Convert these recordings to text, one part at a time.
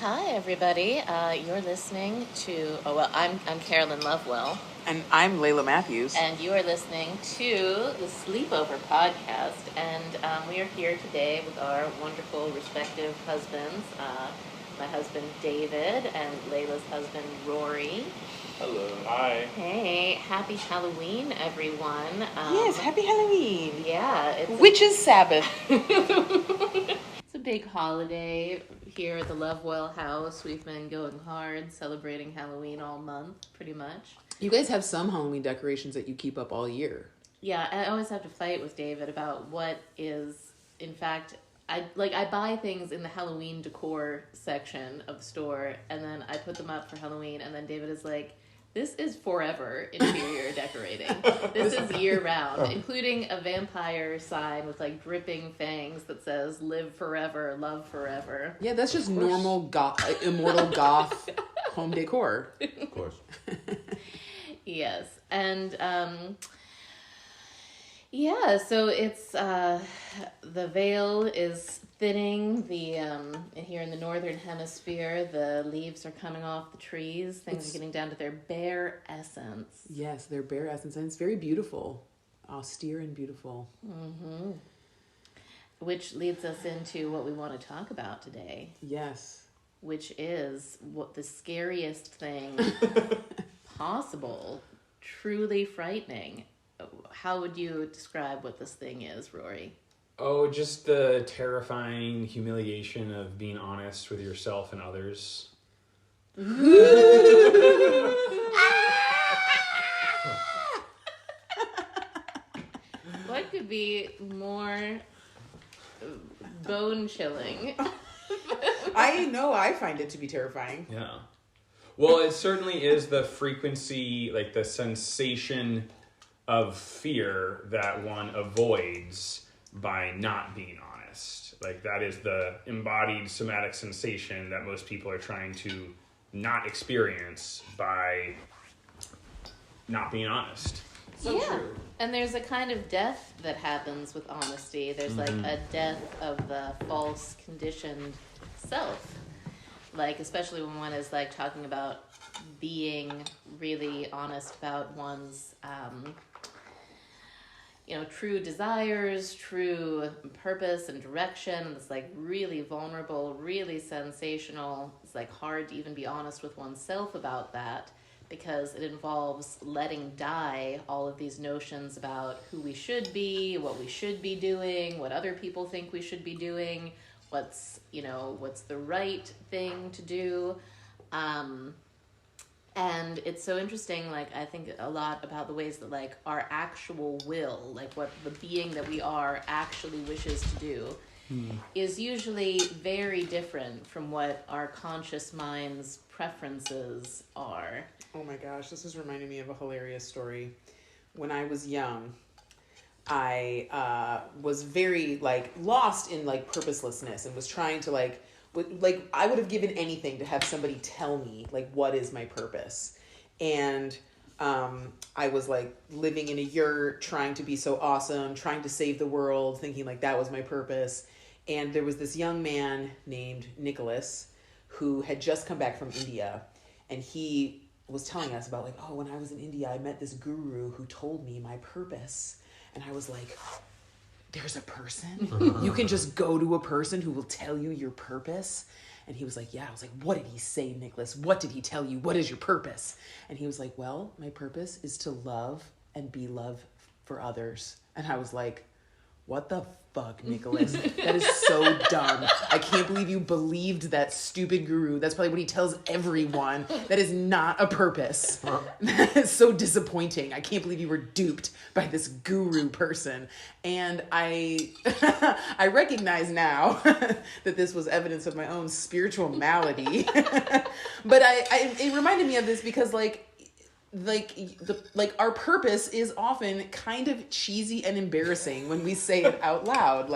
Hi, everybody. You're listening to, I'm Carolyn Lovewell. And I'm Laila Matthews. And you are listening to the Sleepover Podcast. And we are here today with our wonderful respective husbands. My husband, David, and Laila's husband, Rory. Hello. Hi. Hey, happy Halloween, everyone. Yes, happy Halloween. Yeah. It's Witches' Sabbath. It's a big holiday here at the Lovewell house. We've been going hard, celebrating Halloween all month, pretty much. You guys have some Halloween decorations that you keep up all year. Yeah, I always have to fight with David about what is, in fact, I buy things in the Halloween decor section of the store, and then I put them up for Halloween, and then David is like, this is forever interior decorating. This is year-round, including a vampire sign with, dripping fangs that says, live forever, love forever. Yeah, that's just normal immortal goth home decor. Of course. Yes, and, so it's, the veil is thinning, here in the northern hemisphere, the leaves are coming off the trees, things are getting down to their bare essence. Yes, their bare essence, and it's very beautiful, austere and beautiful. Mm-hmm. Which leads us into what we want to talk about today. Yes. Which is what the scariest thing possible, truly frightening. How would you describe what this thing is, Rory? Oh, just the terrifying humiliation of being honest with yourself and others. What could be more bone-chilling? I know I find it to be terrifying. Yeah. Well, it certainly is the frequency, the sensation of fear that one avoids by not being honest. That is the embodied somatic sensation that most people are trying to not experience by not being honest. So true. And there's a kind of death that happens with honesty. There's a death of the false conditioned self. Especially when one is talking about being really honest about one's true desires, true purpose and direction. It's really vulnerable, really sensational. It's hard to even be honest with oneself about that because it involves letting die all of these notions about who we should be, what we should be doing, what other people think we should be doing, what's the right thing to do. And it's so interesting, I think a lot about the ways that, our actual will, what the being that we are actually wishes to do, is usually very different from what our conscious mind's preferences are. Oh my gosh, this is reminding me of a hilarious story. When I was young, I was very, lost in, purposelessness and was trying to, I would have given anything to have somebody tell me, what is my purpose. And I was, living in a yurt, trying to be so awesome, trying to save the world, thinking, that was my purpose. And there was this young man named Nicholas who had just come back from India. And he was telling us about, when I was in India, I met this guru who told me my purpose. And I was like, there's a person? You can just go to a person who will tell you your purpose? And he was like, yeah. I was like, what did he say, Nicholas? What did he tell you? What is your purpose? And he was like, well, my purpose is to love and be love for others. And I was like, what the fuck, Nicholas? That is so dumb. I can't believe you believed that stupid guru. That's probably what he tells everyone. That is not a purpose. That is so disappointing. I can't believe you were duped by this guru person. And I recognize now that this was evidence of my own spiritual malady. But it reminded me of this because our purpose is often kind of cheesy and embarrassing when we say it out loud.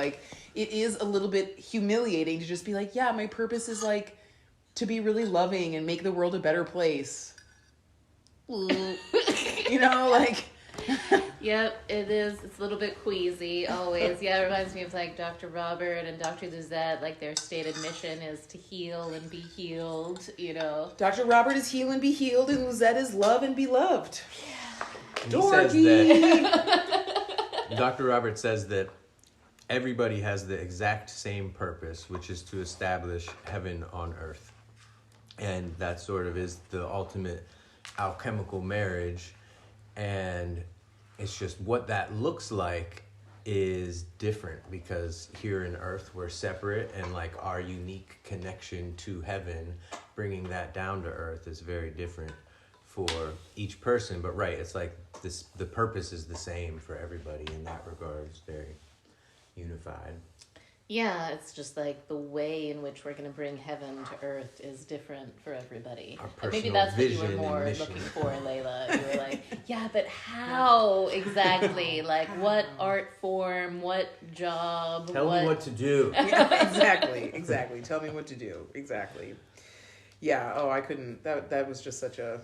It is a little bit humiliating to just be yeah, my purpose is to be really loving and make the world a better place. Yep, it is. It's a little bit queasy, always. Yeah, it reminds me of like Dr. Robert and Dr. Lizette. Like their stated mission is to heal and be healed, you know. Dr. Robert is heal and be healed, and Lizette is love and be loved. And Dorky! Dr. Robert says that everybody has the exact same purpose, which is to establish heaven on earth. And that sort of is the ultimate alchemical marriage. And it's just what that looks like is different, because here in earth we're separate, and like our unique connection to heaven, bringing that down to earth, is very different for each person. But right, it's like this, the purpose is the same for everybody in that regard. It's very unified. Yeah, it's just like the way in which we're going to bring heaven to earth is different for everybody. Our And maybe personal that's what you vision were more and mission. looking for, Layla. You were like, yeah, but how exactly? Like, what art form? What job? Tell me what to do. Yeah, exactly. Tell me what to do. Exactly. Yeah, oh, I couldn't, that was just such a,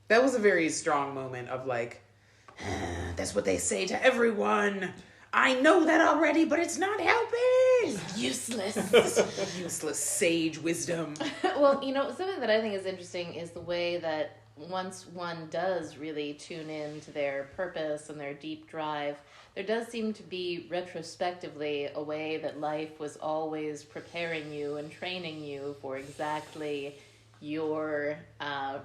that was a very strong moment of like, that's what they say to everyone. I know that already, but it's not helping. Useless. Useless sage wisdom. Well, you know, something that I think is interesting is the way that once one does really tune in to their purpose and their deep drive, there does seem to be retrospectively a way that life was always preparing you and training you for exactly your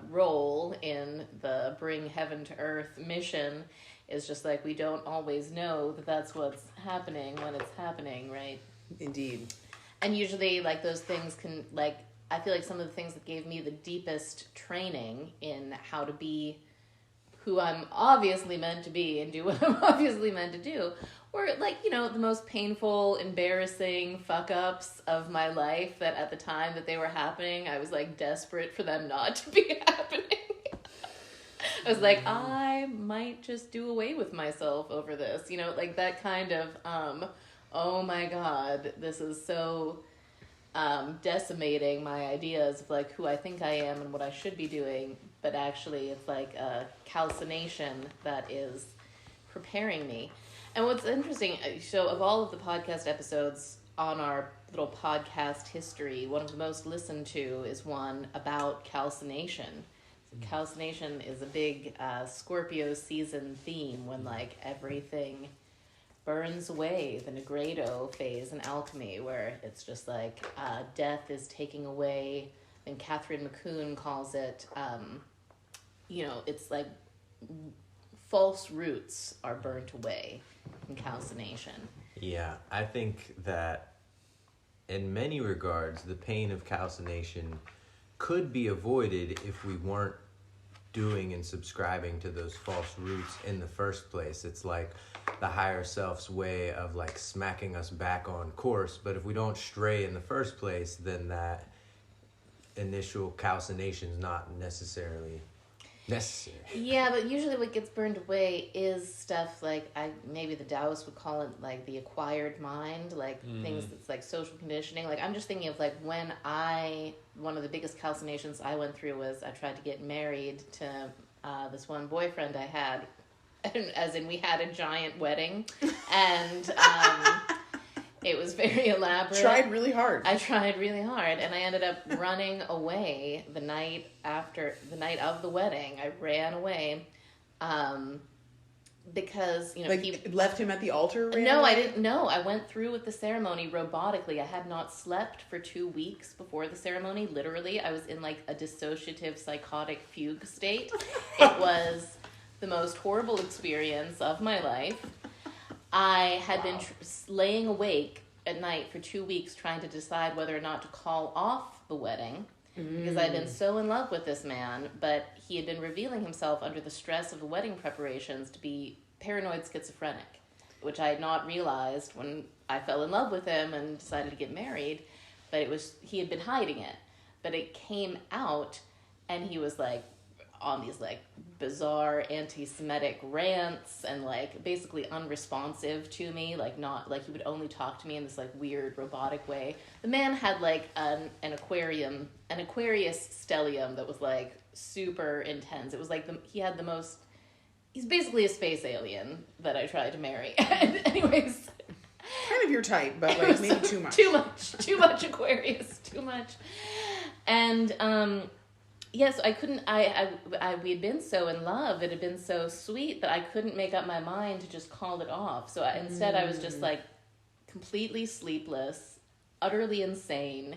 role in the bring heaven to earth mission. Is just like we don't always know that that's what's happening when it's happening, right? Indeed. And usually, like, those things can, like, I feel like some of the things that gave me the deepest training in how to be who I'm obviously meant to be and do what I'm obviously meant to do were, like, you know, the most painful, embarrassing fuck-ups of my life that at the time that they were happening, I was, like, desperate for them not to be happening. I was like, I might just do away with myself over this. You know, like that kind of, oh my God, this is so decimating my ideas of like who I think I am and what I should be doing. But actually it's like a calcination that is preparing me. And what's interesting, so of all of the podcast episodes on our little podcast history, one of the most listened to is one about calcination. Calcination is a big Scorpio season theme when like everything burns away, the Negredo phase in alchemy, where it's just like death is taking away. And Catherine McCune calls it, you know, it's like false roots are burnt away in calcination. Yeah, I think that in many regards, the pain of calcination could be avoided if we weren't doing and subscribing to those false roots in the first place. It's like the higher self's way of like smacking us back on course. But if we don't stray in the first place, then that initial calcination is not necessarily necessary. Yeah, but usually what gets burned away is stuff like, maybe the Taoists would call it like the acquired mind, like things that's like social conditioning. Like I'm just thinking of like when one of the biggest calcinations I went through was I tried to get married to this one boyfriend I had, as in we had a giant wedding, and it was very elaborate. Tried really hard. I tried really hard, and I ended up running away the night of the wedding. I ran away because, you know, like, he left him at the altar? No, I didn't. No, I went through with the ceremony robotically. I had not slept for 2 weeks before the ceremony. Literally, I was in like a dissociative psychotic fugue state. It was the most horrible experience of my life. I had been laying awake at night for 2 weeks trying to decide whether or not to call off the wedding because I'd been so in love with this man, but he had been revealing himself under the stress of the wedding preparations to be paranoid schizophrenic, which I had not realized when I fell in love with him and decided to get married, but he had been hiding it. But it came out, and he was like on these like bizarre anti-Semitic rants and like basically unresponsive to me, like not like he would only talk to me in this like weird robotic way. The man had like an Aquarius stellium that was like super intense. It was like he had the most he's basically a space alien that I tried to marry. Anyways. Kind of your type, but like maybe too much. Too much Aquarius, too much. And yes, I couldn't. We had been so in love. It had been so sweet that I couldn't make up my mind to just call it off. So instead, I was just like completely sleepless, utterly insane,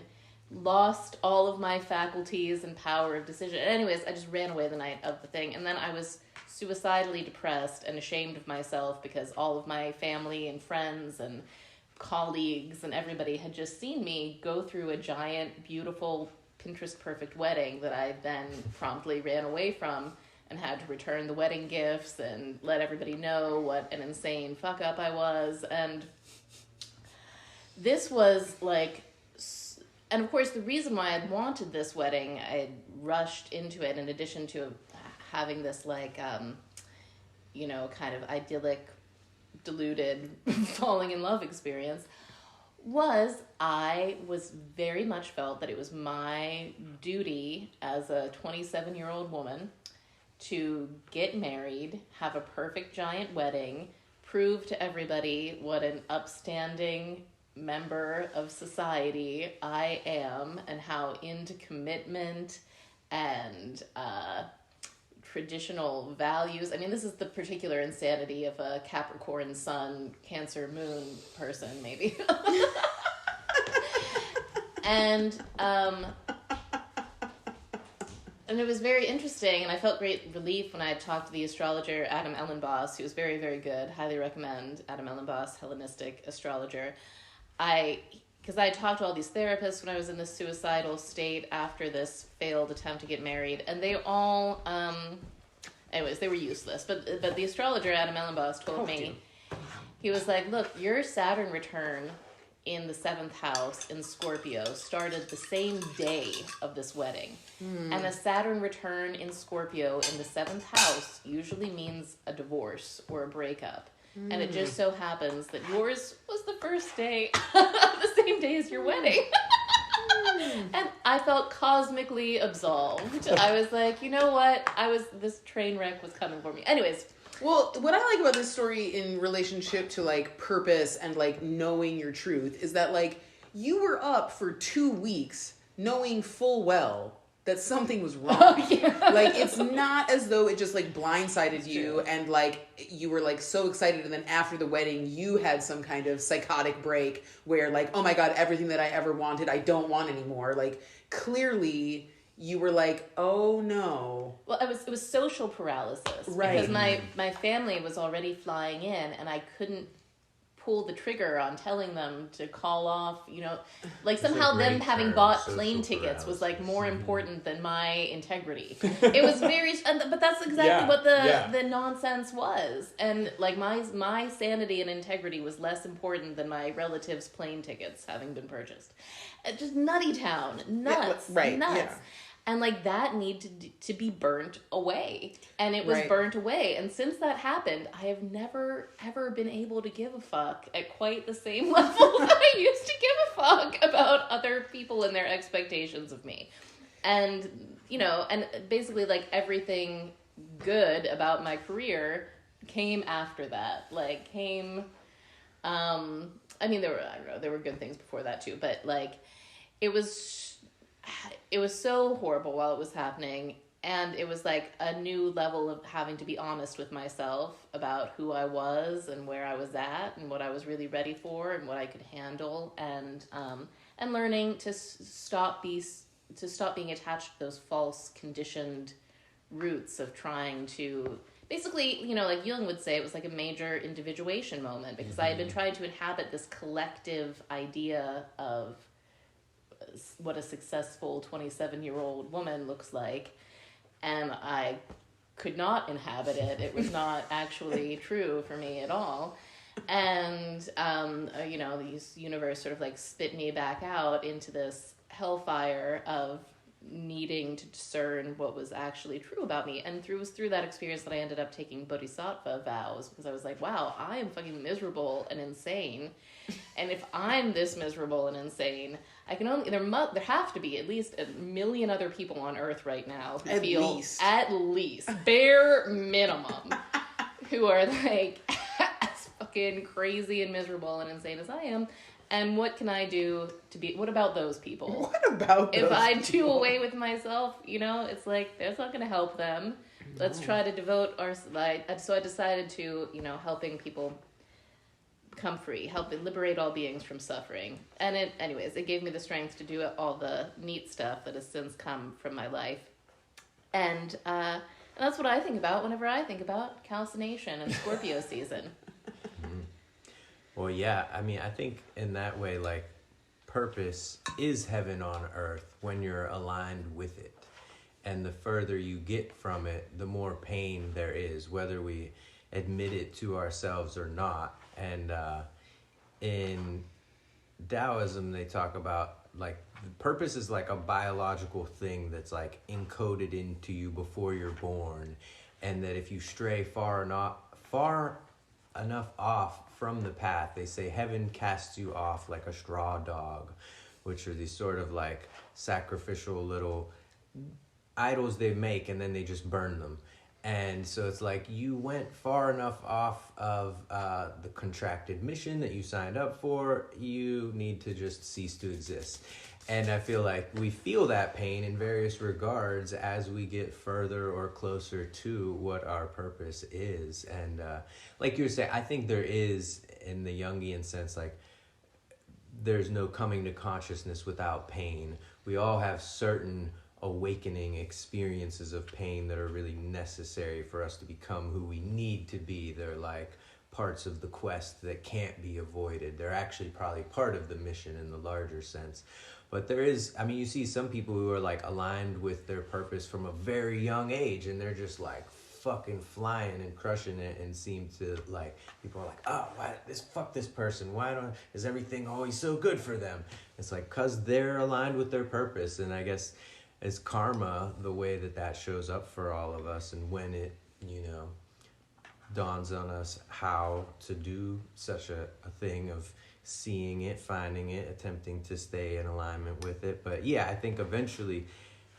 lost all of my faculties and power of decision. Anyways, I just ran away the night of the thing, and then I was suicidally depressed and ashamed of myself because all of my family and friends and colleagues and everybody had just seen me go through a giant, beautiful, Pinterest perfect wedding that I then promptly ran away from and had to return the wedding gifts and let everybody know what an insane fuck up I was. And this was like, and of course the reason why I'd wanted this wedding, I had rushed into it in addition to having this like, kind of idyllic, deluded, falling in love experience, was I was very much felt that it was my duty as a 27-year-old woman to get married, have a perfect giant wedding, prove to everybody what an upstanding member of society I am and how into commitment and traditional values. I mean, this is the particular insanity of a Capricorn Sun, Cancer Moon person, maybe. And it was very interesting, and I felt great relief when I talked to the astrologer, Adam Ellenboss, who was very, very good. Highly recommend Adam Ellenboss, Hellenistic astrologer. Because I talked to all these therapists when I was in this suicidal state after this failed attempt to get married, and they all, anyways, they were useless. But the astrologer, Adam Ellenboss, told me, he was like, look, your Saturn return in the 7th house in Scorpio started the same day of this wedding. And a Saturn return in Scorpio in the 7th house usually means a divorce or a breakup. And it just so happens that yours was the first day, the same day as your wedding. And I felt cosmically absolved. I was like, you know what? This train wreck was coming for me. Anyways. Well, what I like about this story in relationship to like purpose and like knowing your truth is that like you were up for 2 weeks knowing full well that something was wrong. Oh, yeah. Like, it's not as though it just like blindsided you and like you were like so excited, and then after the wedding you had some kind of psychotic break where like, oh my God, everything that I ever wanted I don't want anymore. Like, clearly you were like, oh no. Well, it was social paralysis. Right. Because my family was already flying in, and I couldn't pull the trigger on telling them to call off, like somehow them having bought plane tickets was like more important than my integrity. It was very, but that's exactly what the nonsense was. And like my sanity and integrity was less important than my relatives' plane tickets having been purchased. Just nutty town, nuts, right, nuts. yeah. And like that needed to be burnt away, and it was burnt away. And since that happened, I have never ever been able to give a fuck at quite the same level that I used to give a fuck about other people and their expectations of me. And and basically like everything good about my career came after that. Like I mean, there were good things before that too, but like it was so horrible while it was happening, and it was like a new level of having to be honest with myself about who I was and where I was at and what I was really ready for and what I could handle, and learning to stop being attached to those false conditioned roots of trying to basically, like Jung would say, it was like a major individuation moment, because I had been trying to inhabit this collective idea of what a successful 27-year-old woman looks like, and I could not inhabit it. It was not actually true for me at all. And the universe sort of like spit me back out into this hellfire of needing to discern what was actually true about me. And it was through that experience that I ended up taking bodhisattva vows, because I was like, wow, I am fucking miserable and insane. And if I'm this miserable and insane, I can only, there have to be at least 1 million other people on Earth right now who feel, at least, bare minimum, who are like as fucking crazy and miserable and insane as I am. And what can I do to be, what about those people? What about those If I people? do away with myself, you know, it's like, that's not going to help them. Let's try to devote our, so I decided to, you know, helping people become free, helping liberate all beings from suffering. And it gave me the strength to do all the neat stuff that has since come from my life. And that's what I think about whenever I think about calcination and Scorpio season. Well, yeah, I mean, I think in that way, like, purpose is heaven on earth when you're aligned with it. And the further you get from it, the more pain there is, whether we admit it to ourselves or not. And in Taoism, they talk about, like, purpose is like a biological thing that's, like, encoded into you before you're born. And that if you stray far enough off from the path, they say heaven casts you off like a straw dog, which are these sort of like sacrificial little idols they make, and then they just burn them. And so it's like you went far enough off of the contracted mission that you signed up for, you need to just cease to exist. And I feel like we feel that pain in various regards as we get further or closer to what our purpose is. And like you were saying, I think there is, in the Jungian sense, like, there's no coming to consciousness without pain. We all have certain awakening experiences of pain that are really necessary for us to become who we need to be. They're like parts of the quest that can't be avoided. They're actually probably part of the mission in the larger sense. But there is, I mean, you see some people who are like aligned with their purpose from a very young age, and they're just like fucking flying and crushing it, and seem to, like, people are like, oh, fuck this person, is everything always so good for them? It's like, cause they're aligned with their purpose. And I guess it's karma, the way that shows up for all of us, and when it, you know, dawns on us how to do such a thing of seeing it, finding it, attempting to stay in alignment with it. But yeah, I think eventually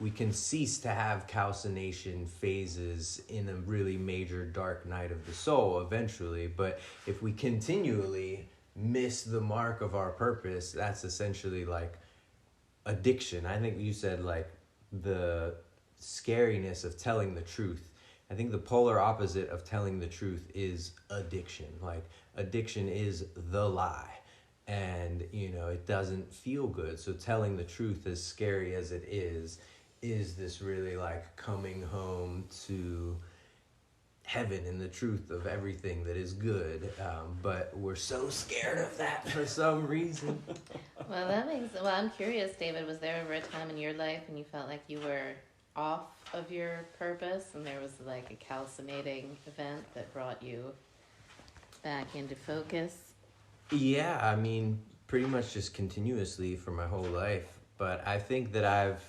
we can cease to have calcination phases in a really major dark night of the soul eventually. But if we continually miss the mark of our purpose, that's essentially like addiction. I think you said, like, the scariness of telling the truth. I think the polar opposite of telling the truth is addiction. Like, addiction is the lie. And, you know, it doesn't feel good. So telling the truth, as scary as it is this really, like, coming home to heaven and the truth of everything that is good. But we're so scared of that for some reason. Well, I'm curious, David, was there ever a time in your life when you felt like you were off of your purpose and there was like a calcinating event that brought you back into focus? Yeah, I mean, pretty much just continuously for my whole life. But I think that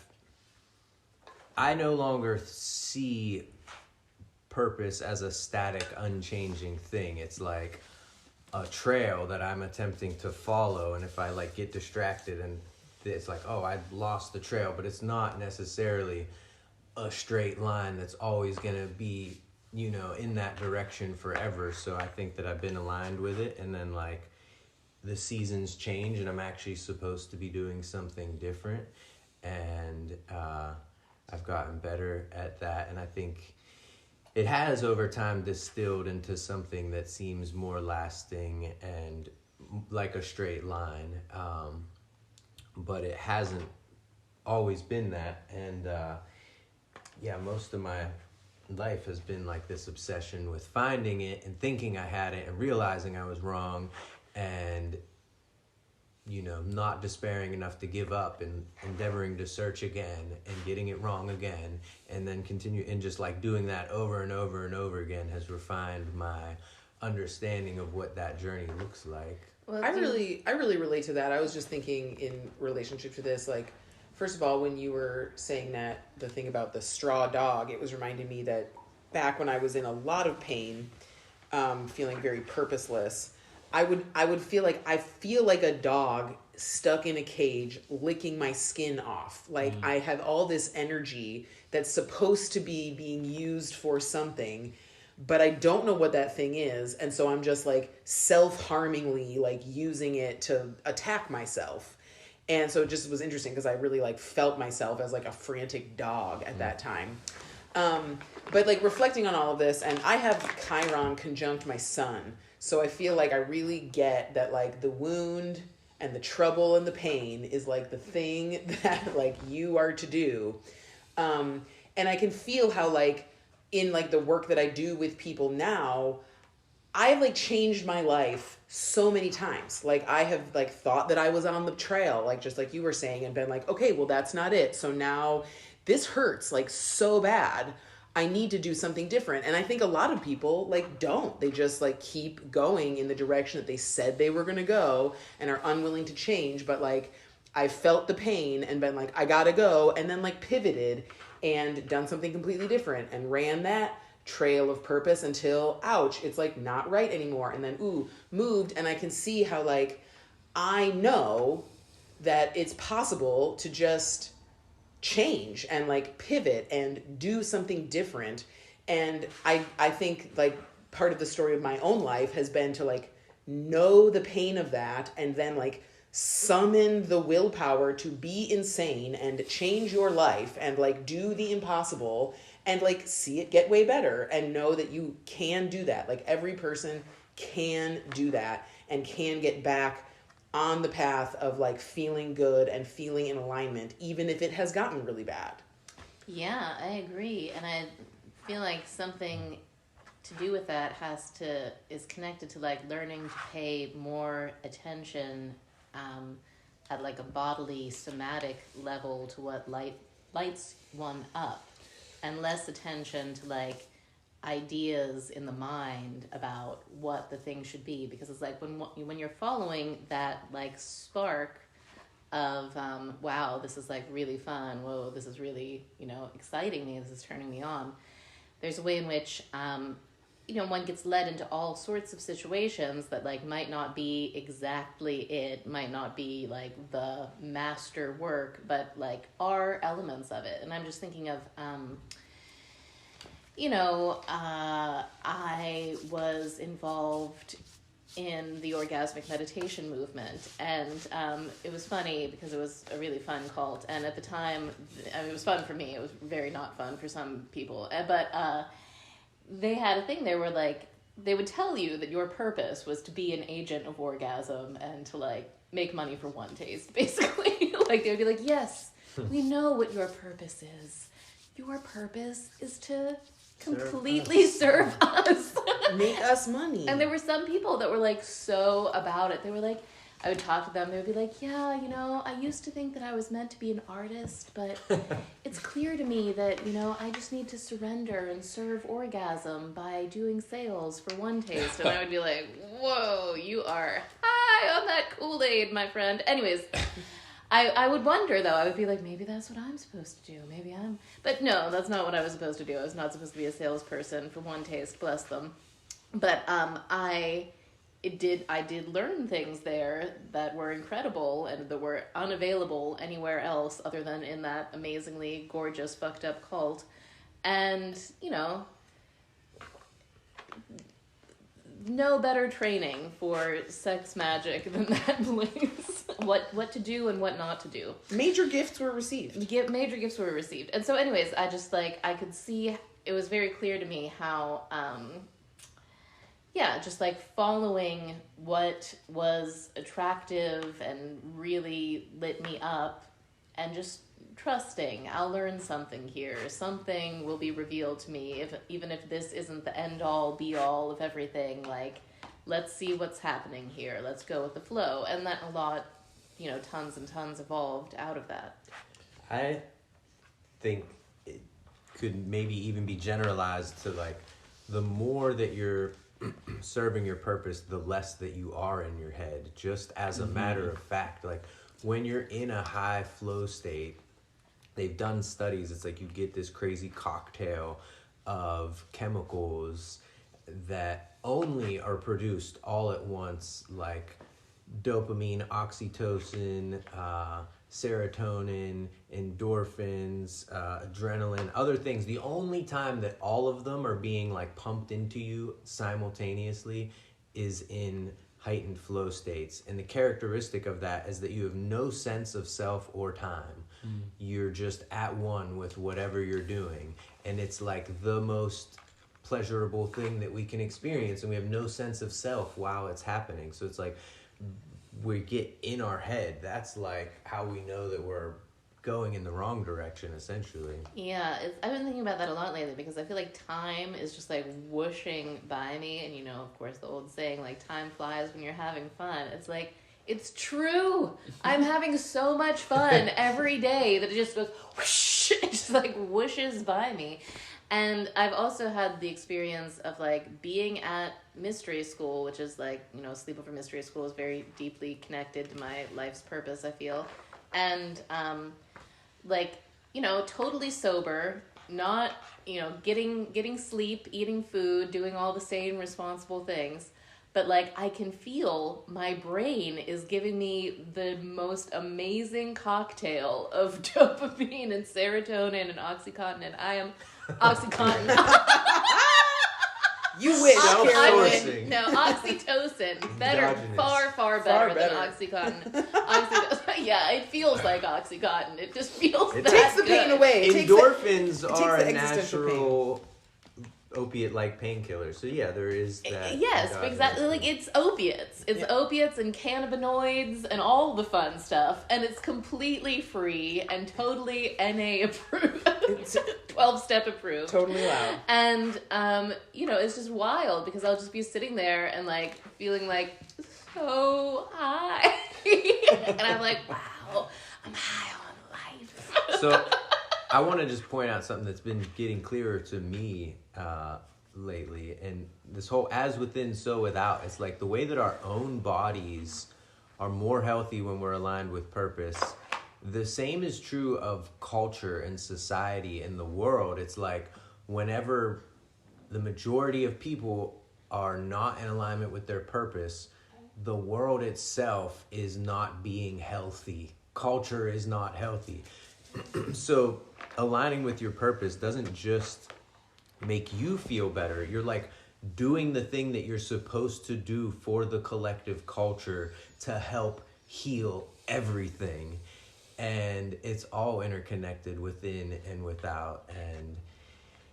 I no longer see purpose as a static, unchanging thing. It's like a trail that I'm attempting to follow, and if I, like, get distracted, and it's like, oh, I lost the trail, but it's not necessarily a straight line that's always gonna be, you know, in that direction forever. So I think that I've been aligned with it, and then, like, the seasons change and I'm actually supposed to be doing something different, and I've gotten better at that. And I think it has over time distilled into something that seems more lasting and like a straight line, but it hasn't always been that. And yeah, most of my life has been like this obsession with finding it and thinking I had it and realizing I was wrong, and, you know, not despairing enough to give up and endeavoring to search again and getting it wrong again, and then continue, and just like doing that over and over and over again has refined my understanding of what that journey looks like. Well, I really relate to that. I was just thinking in relationship to this, like, first of all, when you were saying that, the thing about the straw dog, it was reminding me that back when I was in a lot of pain, feeling very purposeless, I would feel like a dog stuck in a cage, licking my skin off. Like, I have all this energy that's supposed to be being used for something, but I don't know what that thing is. And so I'm just like self-harmingly like using it to attack myself. And so it just was interesting because I really like felt myself as like a frantic dog at that time. But like reflecting on all of this, and I have Chiron conjunct my sun. So I feel like I really get that like the wound and the trouble and the pain is like the thing that like you are to do. And I can feel how like in like the work that I do with people now, I've like changed my life so many times. Like I have like thought that I was on the trail, like just like you were saying, and been like, okay, well that's not it. So now this hurts like so bad. I need to do something different. And I think a lot of people like don't. They just like keep going in the direction that they said they were going to go and are unwilling to change. But like I felt the pain and been like, I gotta go. And then like pivoted and done something completely different and ran that trail of purpose until, ouch, it's like not right anymore. And then, ooh, moved. And I can see how like, I know that it's possible to just change and like pivot and do something different. And I think like part of the story of my own life has been to like know the pain of that and then like summon the willpower to be insane and change your life and like do the impossible and like see it get way better and know that you can do that. Like every person can do that and can get back on the path of like feeling good and feeling in alignment, even if it has gotten really bad. Yeah, I agree. And I feel like something to do with that is connected to like learning to pay more attention at like a bodily somatic level to what lights one up, and less attention to like ideas in the mind about what the thing should be, because it's like when you're following that like spark of wow, this is like really fun, whoa, this is really, you know, exciting me, this is turning me on, there's a way in which you know, one gets led into all sorts of situations that like might not be exactly it, might not be like the master work, but like are elements of it. And I'm just thinking of you know, I was involved in the orgasmic meditation movement, and it was funny because it was a really fun cult, and at the time, I mean, it was fun for me, it was very not fun for some people, but they had a thing there where like they would tell you that your purpose was to be an agent of orgasm and to like make money for one taste, basically. Like they would be like, yes, we know what your purpose is. Your purpose is to completely serve us. Make us money. And there were some people that were like so about it. They were like, I would talk to them, they would be like, yeah, you know, I used to think that I was meant to be an artist, but it's clear to me that, you know, I just need to surrender and serve orgasm by doing sales for one taste. And I would be like, whoa, you are high on that Kool-Aid, my friend. Anyways, I would wonder, though. I would be like, maybe that's what I'm supposed to do. But no, that's not what I was supposed to do. I was not supposed to be a salesperson for one taste, bless them. But I did learn things there that were incredible and that were unavailable anywhere else other than in that amazingly gorgeous, fucked up cult. And, you know, no better training for sex magic than that place. What to do and what not to do. Major gifts were received. Major gifts were received. And so anyways, I just like, I could see, it was very clear to me how, just like following what was attractive and really lit me up and just trusting I'll learn something here. Something will be revealed to me, even if this isn't the end all be all of everything. Like, let's see what's happening here. Let's go with the flow. And that a lot, you know, tons and tons evolved out of that. I think it could maybe even be generalized to like the more that you're serving your purpose, the less that you are in your head, just as a matter of fact. Like when you're in a high flow state, they've done studies, it's like you get this crazy cocktail of chemicals that only are produced all at once, like dopamine, oxytocin, serotonin, endorphins, adrenaline, other things. The only time that all of them are being like pumped into you simultaneously is in heightened flow states. And the characteristic of that is that you have no sense of self or time. You're just at one with whatever you're doing. And it's like the most pleasurable thing that we can experience, and we have no sense of self while it's happening. So it's like we get in our head. That's like how we know that we're going in the wrong direction, essentially. Yeah, I've been thinking about that a lot lately because I feel like time is just like whooshing by me. And of course, the old saying, like, time flies when you're having fun. It's like, it's true. I'm having so much fun every day that it just goes whoosh. It just like whooshes by me. And I've also had the experience of like being at mystery school, which is like, sleepover mystery school is very deeply connected to my life's purpose, I feel. And totally sober, not, getting sleep, eating food, doing all the same responsible things. But like I can feel my brain is giving me the most amazing cocktail of dopamine and serotonin and Oxycontin, and I am Oxycontin. You wish, Self-sourcing. No, oxytocin. Better, Endogenous. far better than Oxycontin. Oxytocin. Yeah, it feels like Oxycontin. It just feels It that takes the good. pain away. Endorphins takes are the a existential natural opiate-like painkiller. So yeah, there is that. Yes, endogenous exactly. thing. Like it's opiates. It's opiates and cannabinoids and all the fun stuff, and it's completely free and totally NA approved. 12-step approved. Totally loud. And it's just wild because I'll just be sitting there and like feeling like so high. And I'm like, wow, I'm high on life. So I want to just point out something that's been getting clearer to me lately, and this whole as within so without. It's like the way that our own bodies are more healthy when we're aligned with purpose. The same is true of culture and society and the world. It's like whenever the majority of people are not in alignment with their purpose, the world itself is not being healthy. Culture is not healthy. So aligning with your purpose doesn't just make you feel better. You're like doing the thing that you're supposed to do for the collective culture to help heal everything. And it's all interconnected within and without. And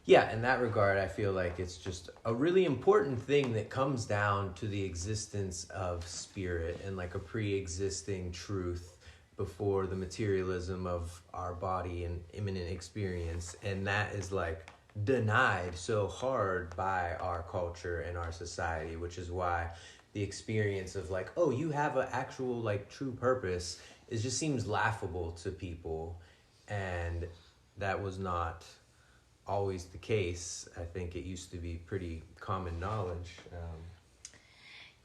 yeah, in that regard, I feel like it's just a really important thing that comes down to the existence of spirit and like a pre-existing truth before the materialism of our body and imminent experience. And that is like denied so hard by our culture and our society, which is why the experience of like, oh, you have an actual like true purpose, it just seems laughable to people. And that was not always the case. I think it used to be pretty common knowledge.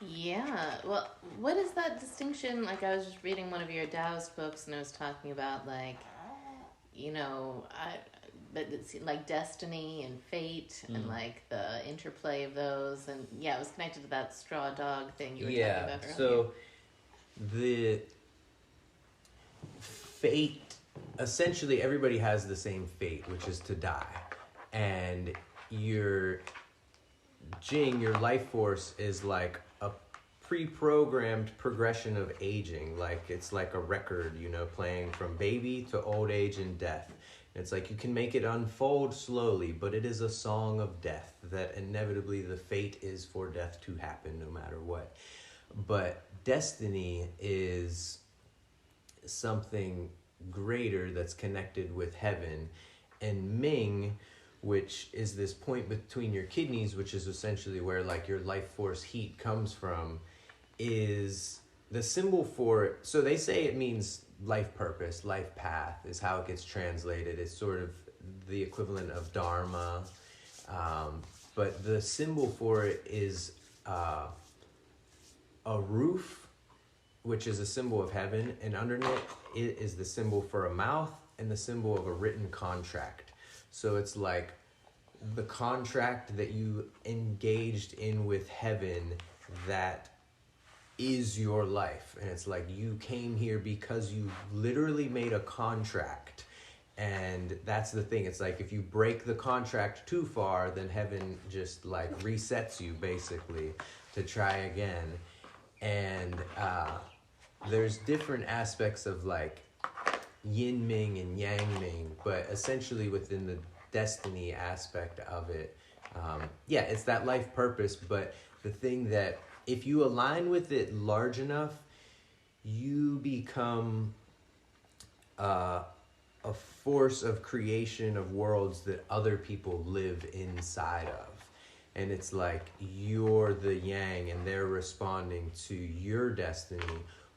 Yeah, well, what is that distinction? Like, I was just reading one of your Taoist books, and it was talking about, like, but it's like destiny and fate and, like, the interplay of those. And, yeah, it was connected to that straw dog thing you were talking about earlier. So the fate, essentially everybody has the same fate, which is to die. And your Jing, your life force, is like a pre-programmed progression of aging. Like it's like a record, playing from baby to old age and death. It's like you can make it unfold slowly, but it is a song of death that inevitably the fate is for death to happen no matter what. But destiny is something greater that's connected with heaven. And Ming, which is this point between your kidneys, which is essentially where like your life force heat comes from, is the symbol for it. So they say it means life purpose, life path is how it gets translated. It's sort of the equivalent of dharma. But the symbol for it is a roof, which is a symbol of heaven, and underneath it is the symbol for a mouth and the symbol of a written contract. So it's like the contract that you engaged in with heaven that is your life. And it's like you came here because you literally made a contract. And that's the thing. It's like if you break the contract too far, then heaven just like resets you basically to try again. And there's different aspects of like yin ming and yang ming, but essentially within the destiny aspect of it, it's that life purpose. But the thing that if you align with it large enough, you become a force of creation of worlds that other people live inside of. And it's like you're the yang and they're responding to your destiny.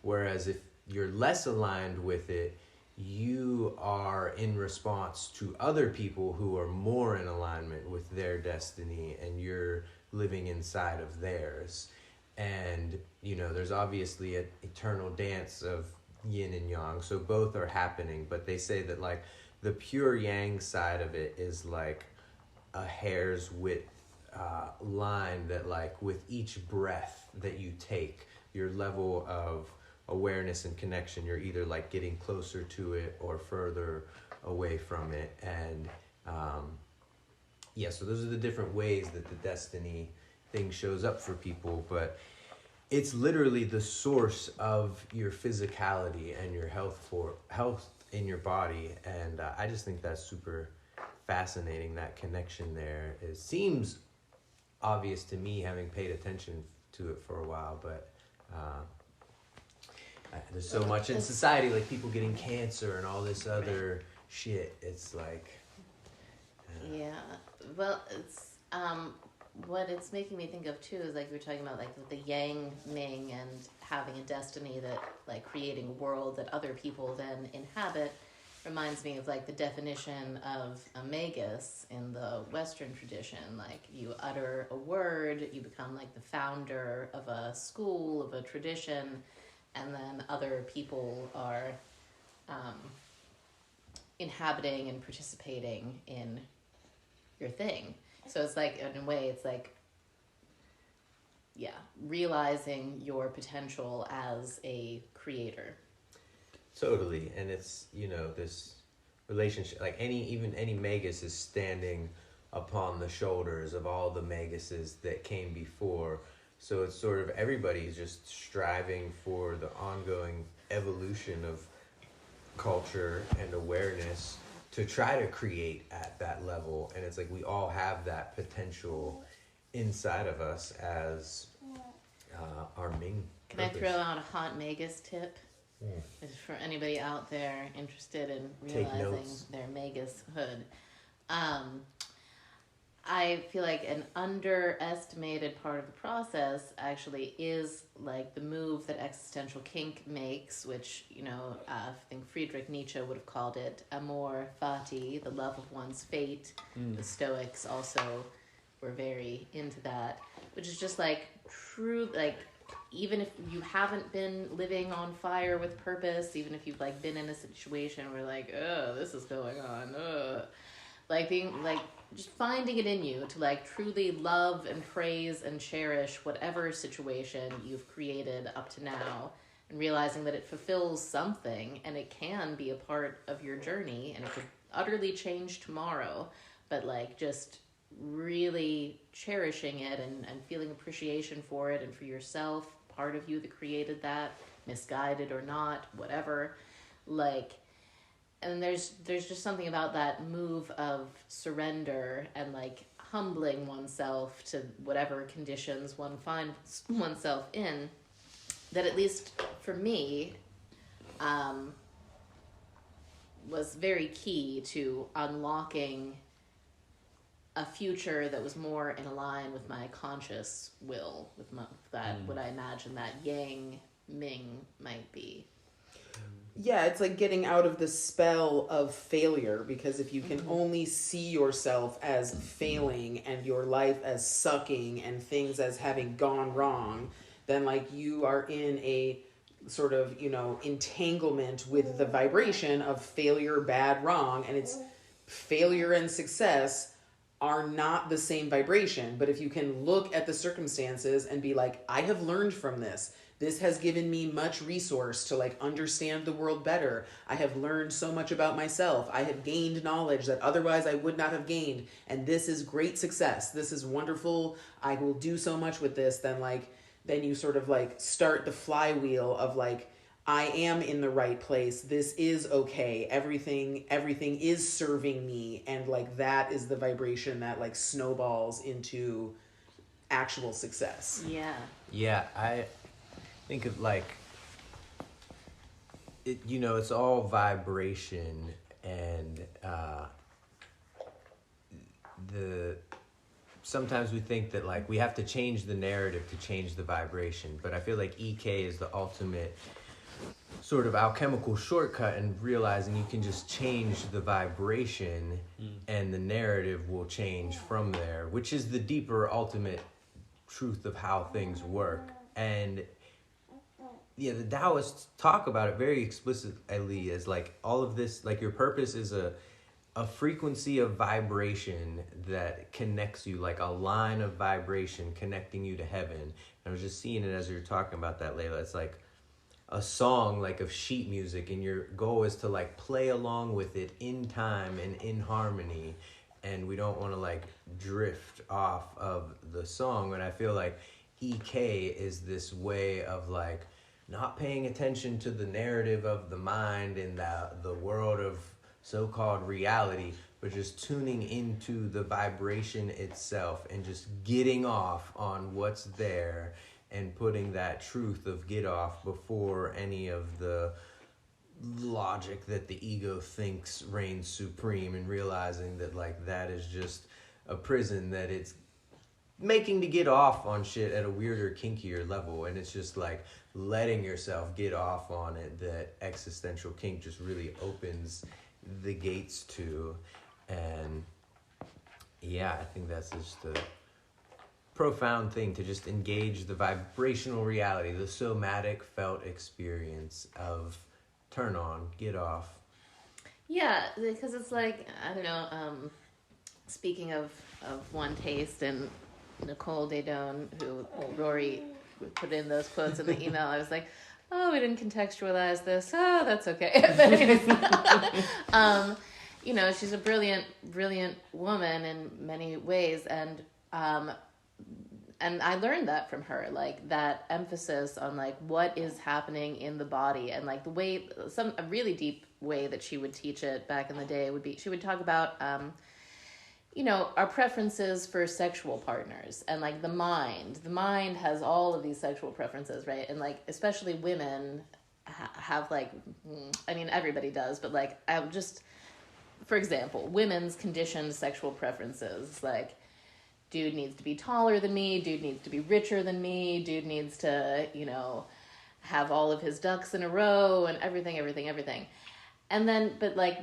Whereas if you're less aligned with it, you are in response to other people who are more in alignment with their destiny, and you're living inside of theirs. And, you know, there's obviously an eternal dance of yin and yang, so both are happening. But they say that like the pure yang side of it is like a hair's width line, that like with each breath that you take, your level of awareness and connection, you're either like getting closer to it or further away from it. And so those are the different ways that the destiny thing shows up for people. But it's literally the source of your physicality and your health in your body. And I just think that's super fascinating. That connection there, it seems obvious to me, having paid attention to it for a while, but there's so much in society, like people getting cancer and all this other shit. It's like well, it's what it's making me think of too is like we were talking about like with the yang ming and having a destiny, that like creating a world that other people then inhabit, reminds me of like the definition of a magus in the Western tradition. Like you utter a word, you become like the founder of a school, of a tradition, and then other people are inhabiting and participating in your thing. So it's like, in a way, it's like, realizing your potential as a creator. Totally. And it's, you know, this relationship, like any magus is standing upon the shoulders of all the maguses that came before. So it's sort of everybody's just striving for the ongoing evolution of culture and awareness to try to create at that level. And it's like we all have that potential inside of us as our Ming Can purpose. I throw out a hot magus tip? Is for anybody out there interested in realizing their magus-hood. I feel like an underestimated part of the process actually is like the move that existential kink makes, which, you know, I think Friedrich Nietzsche would have called it amor fati, the love of one's fate. The Stoics also were very into that, which is just like true, like even if you haven't been living on fire with purpose, even if you've like been in a situation where like, oh, this is going on, like being like just finding it in you to like truly love and praise and cherish whatever situation you've created up to now, and realizing that it fulfills something and it can be a part of your journey and it could utterly change tomorrow, but like just really cherishing it and feeling appreciation for it and for yourself, part of you that created that, misguided or not, whatever, like. And there's just something about that move of surrender and like humbling oneself to whatever conditions one finds oneself in, that at least for me was very key to unlocking a future that was more in line with my conscious will, with what I imagine that yang ming might be. Yeah, it's like getting out of the spell of failure, because if you can only see yourself as failing and your life as sucking and things as having gone wrong, then like you are in a sort of, you know, entanglement with the vibration of failure, bad, wrong, and it's failure and success are not the same vibration. But if you can look at the circumstances and be like, I have learned from this. This has given me much resource to like understand the world better. I have learned so much about myself. I have gained knowledge that otherwise I would not have gained. And this is great success. This is wonderful. I will do so much with this. Then you sort of like start the flywheel of like, I am in the right place. This is okay. Everything is serving me. And like that is the vibration that like snowballs into actual success. Yeah. Yeah, I think of like it, it's all vibration, and sometimes we think that like we have to change the narrative to change the vibration, but I feel like EK is the ultimate sort of alchemical shortcut, and realizing you can just change the vibration and the narrative will change from there, which is the deeper ultimate truth of how things work. And yeah, the Taoists talk about it very explicitly as like all of this, like your purpose is a frequency of vibration that connects you, like a line of vibration connecting you to heaven. And I was just seeing it as you were talking about that, Laila. It's like a song like of sheet music, and your goal is to like play along with it in time and in harmony, and we don't want to like drift off of the song. And I feel like EK is this way of like not paying attention to the narrative of the mind and the world of so-called reality, but just tuning into the vibration itself and just getting off on what's there and putting that truth of get off before any of the logic that the ego thinks reigns supreme, and realizing that like that is just a prison that it's making to get off on shit at a weirder, kinkier level. And it's just like letting yourself get off on it that existential kink just really opens the gates to. And yeah, I think that's just a profound thing, to just engage the vibrational reality, the somatic felt experience of turn on, get off. Yeah, because it's like, I don't know, speaking of one taste, and Nicole Dedone, who Rory put in those quotes in the email, I was like, oh, we didn't contextualize this. Oh, that's okay. But anyways, she's a brilliant woman in many ways, and I learned that from her, like that emphasis on like what is happening in the body, and like the way, a really deep way that she would teach it back in the day would be, she would talk about, our preferences for sexual partners, and like the mind has all of these sexual preferences, right? And like, especially women have like, I mean, everybody does, but like, for example, women's conditioned sexual preferences, like, dude needs to be taller than me, dude needs to be richer than me, dude needs to, have all of his ducks in a row and everything. And then, but like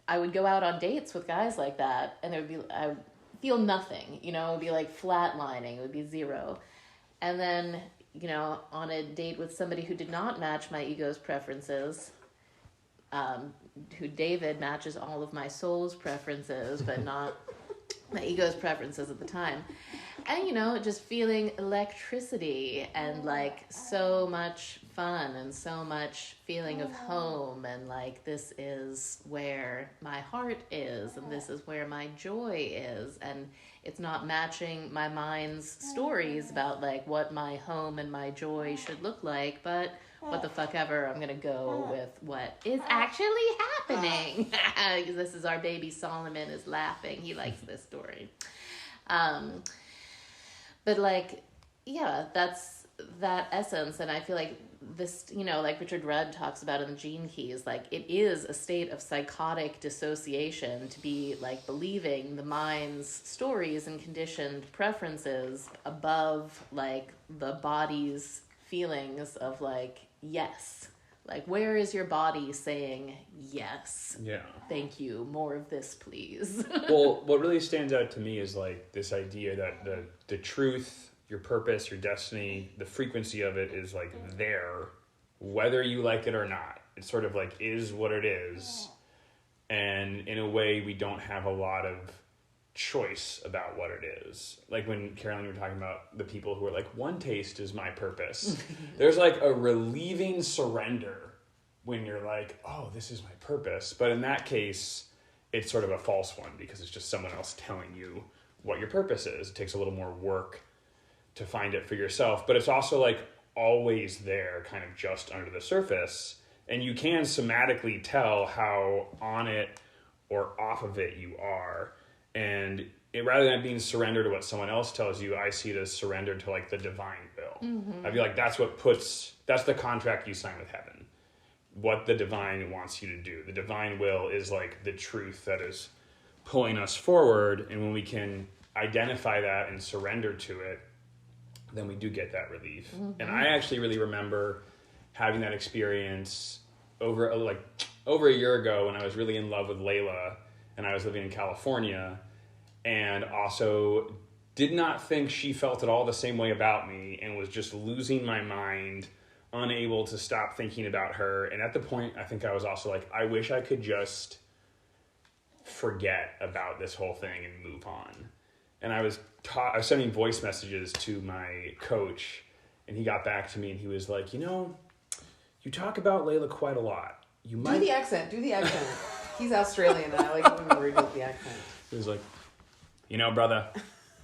I would go out on dates with guys like that, and I would feel nothing, it would be like flatlining, it would be zero. And then, on a date with somebody who did not match my ego's preferences, who David matches all of my soul's preferences, but not my ego's preferences at the time. And, just feeling electricity and like so much fun and so much feeling of home, and like this is where my heart is, and this is where my joy is, and it's not matching my mind's stories about like what my home and my joy should look like, but what the fuck ever, I'm gonna go with what is actually happening. Because this is our baby Solomon is laughing. He likes this story. But like, yeah, that's that essence. And I feel like this, like Richard Rudd talks about in the Gene Keys, like it is a state of psychotic dissociation to be like believing the mind's stories and conditioned preferences above like the body's feelings of like, yes. Like, where is your body saying yes? Yeah. Thank you. More of this, please. Well, what really stands out to me is like this idea that the truth, your purpose, your destiny, the frequency of it is like there, whether you like it or not. It sort of like is what it is. And in a way, we don't have a lot of choice about what it is. Like when Carolyn, you were talking about the people who are like, one taste is my purpose. There's like a relieving surrender when you're like, oh, this is my purpose. But in that case, it's sort of a false one because it's just someone else telling you what your purpose is. It takes a little more work to find it for yourself, but it's also like always there, kind of just under the surface. And you can somatically tell how on it or off of it you are. And rather than being surrendered to what someone else tells you, I see it as surrender to like the divine will. I feel like that's the contract you sign with heaven. What the divine wants you to do. The divine will is like the truth that is pulling us forward. And when we can identify that and surrender to it, then we do get that relief. And I actually really remember having that experience over a year ago when I was really in love with Laila and I was living in California, and also did not think she felt at all the same way about me and was just losing my mind, unable to stop thinking about her. And at the point, I think I was also like, I wish I could just forget about this whole thing and move on. And I was sending voice messages to my coach, and he got back to me and he was like, you talk about Laila quite a lot. You might do the accent. He's Australian, and I like it when we do the accent. He was like, brother,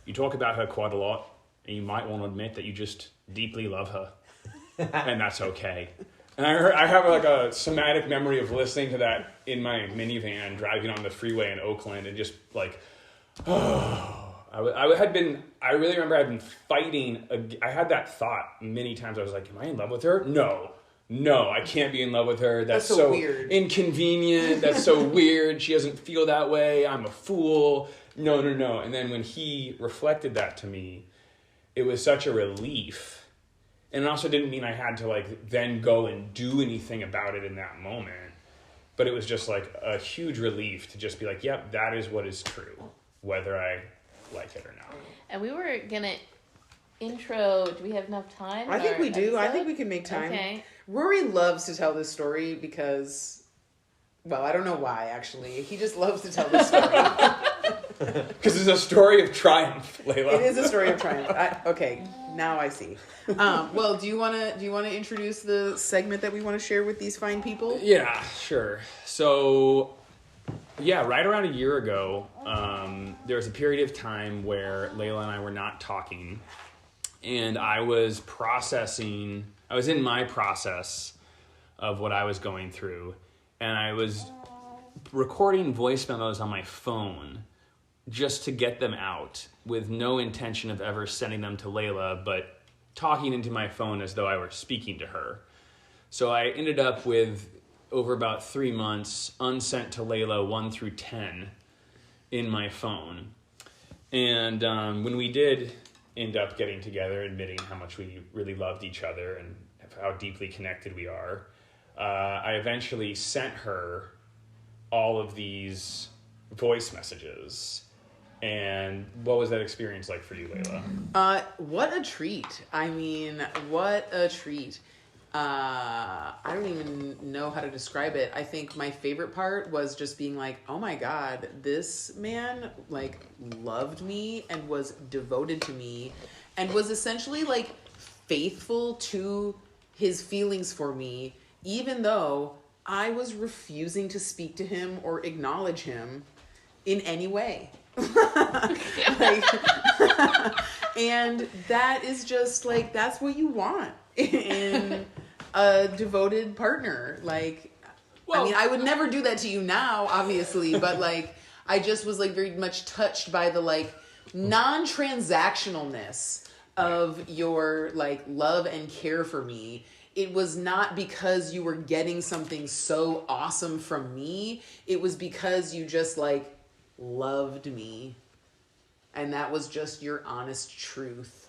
you talk about her quite a lot, and you might want to admit that you just deeply love her, and that's okay. And I have like a somatic memory of listening to that in my minivan driving on the freeway in Oakland, and just like, I really remember I'd been fighting. I had that thought many times. I was like, am I in love with her? No, I can't be in love with her. That's so weird. Inconvenient. That's so weird. She doesn't feel that way. I'm a fool. No. And then when he reflected that to me, it was such a relief. And it also didn't mean I had to like then go and do anything about it in that moment. But it was just like a huge relief to just be like, yep, that is what is true, whether I like it or not. And we were going to intro, do we have enough time? I think we do. I think we can make time. Okay. Rory loves to tell this story because, well, I don't know why, actually. He just loves to tell this story. Because it's a story of triumph, Laila. It is a story of triumph. Okay, now I see. Well, do you want to introduce the segment that we want to share with these fine people? Yeah, sure. So, yeah, right around a year ago, there was a period of time where Laila and I were not talking, and I was in my process of what I was going through, and I was recording voice memos on my phone just to get them out with no intention of ever sending them to Laila, but talking into my phone as though I were speaking to her. So I ended up with, over about 3 months, unsent to Laila 1 through 10 in my phone. And when we did end up getting together, admitting how much we really loved each other and how deeply connected we are, I eventually sent her all of these voice messages. And what was that experience like for you, Laila? What a treat. I mean, what a treat. I don't even know how to describe it. I think my favorite part was just being like, oh my God, this man like loved me and was devoted to me and was essentially like faithful to his feelings for me, even though I was refusing to speak to him or acknowledge him in any way. And that is just like, that's what you want in a devoted partner. Like, well, I mean, I would never do that to you now, obviously, but like, I just was like very much touched by the like non-transactionalness of your like love and care for me. It was not because you were getting something so awesome from me. It was because you just like loved me. And that was just your honest truth.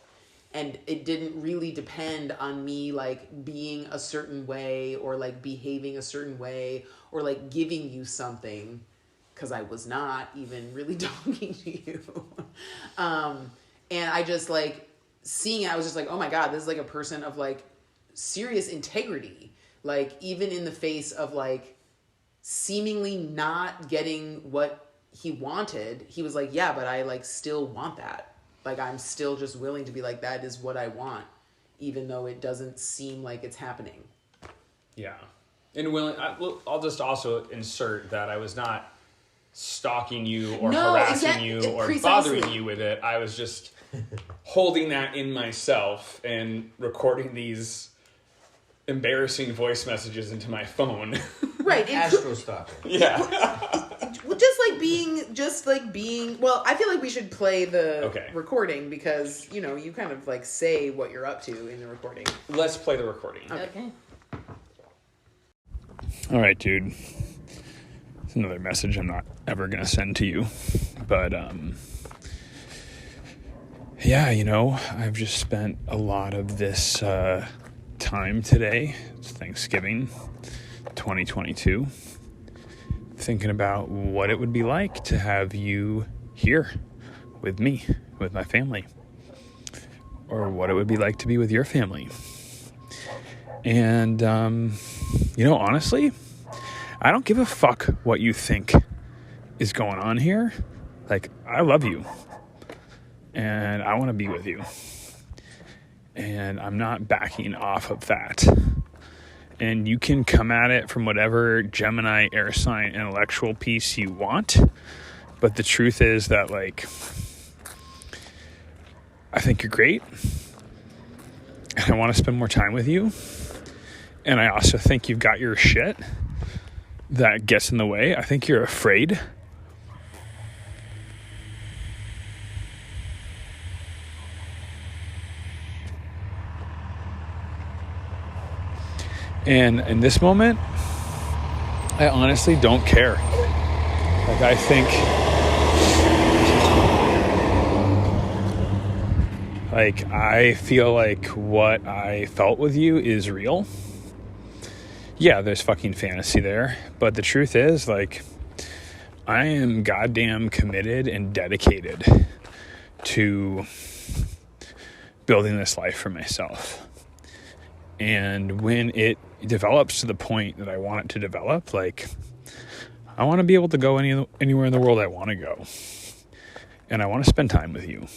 And it didn't really depend on me like being a certain way or like behaving a certain way or like giving you something, because I was not even really talking to you. And I just like seeing it, I was just like, oh my God, this is like a person of like serious integrity. Like even in the face of like seemingly not getting what he wanted, he was like, yeah, but I like still want that. Like, I'm still just willing to be like, that is what I want, even though it doesn't seem like it's happening. Yeah. And I'll just also insert that I was not stalking you or harassing you or precisely. bothering you with it. I was just holding that in myself and recording these embarrassing voice messages into my phone. Right. Astro stalking. Yeah. Just like being, well, I feel like we should play the Okay. recording because, you know, you kind of like say what you're up to in the recording. Let's play the recording. Okay. All right, dude. It's another message I'm not ever going to send to you. But, yeah, you know, I've just spent a lot of this time today, it's Thanksgiving 2022, thinking about what it would be like to have you here with me, with my family, or what it would be like to be with your family. And, you know, honestly, I don't give a fuck what you think is going on here. Like, I love you. And I want to be with you. And I'm not backing off of that. And you can come at it from whatever Gemini, air sign, intellectual piece you want. But the truth is that, like, I think you're great. And I want to spend more time with you. And I also think you've got your shit that gets in the way. I think you're afraid. And in this moment, I honestly don't care. Like, I think, like, I feel like what I felt with you is real. Yeah, there's fucking fantasy there. But the truth is, like, I am goddamn committed and dedicated to building this life for myself. And when it develops to the point that I want it to develop, like, I want to be able to go anywhere in the world I want to go. And I want to spend time with you.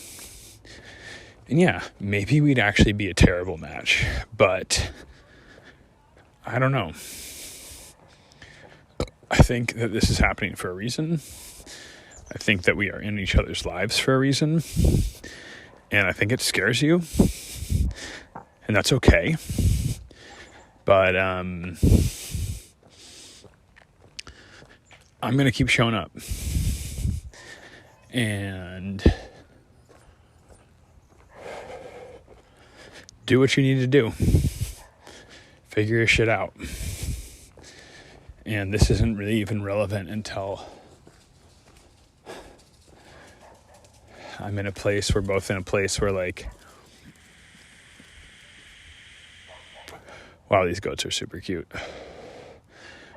And yeah, maybe we'd actually be a terrible match, but I don't know. I think that this is happening for a reason. I think that we are in each other's lives for a reason. And I think it scares you. And that's okay. But I'm going to keep showing up. And do what you need to do. Figure your shit out. And this isn't really even relevant until I'm in a place, we're both in a place where, like, wow, these goats are super cute.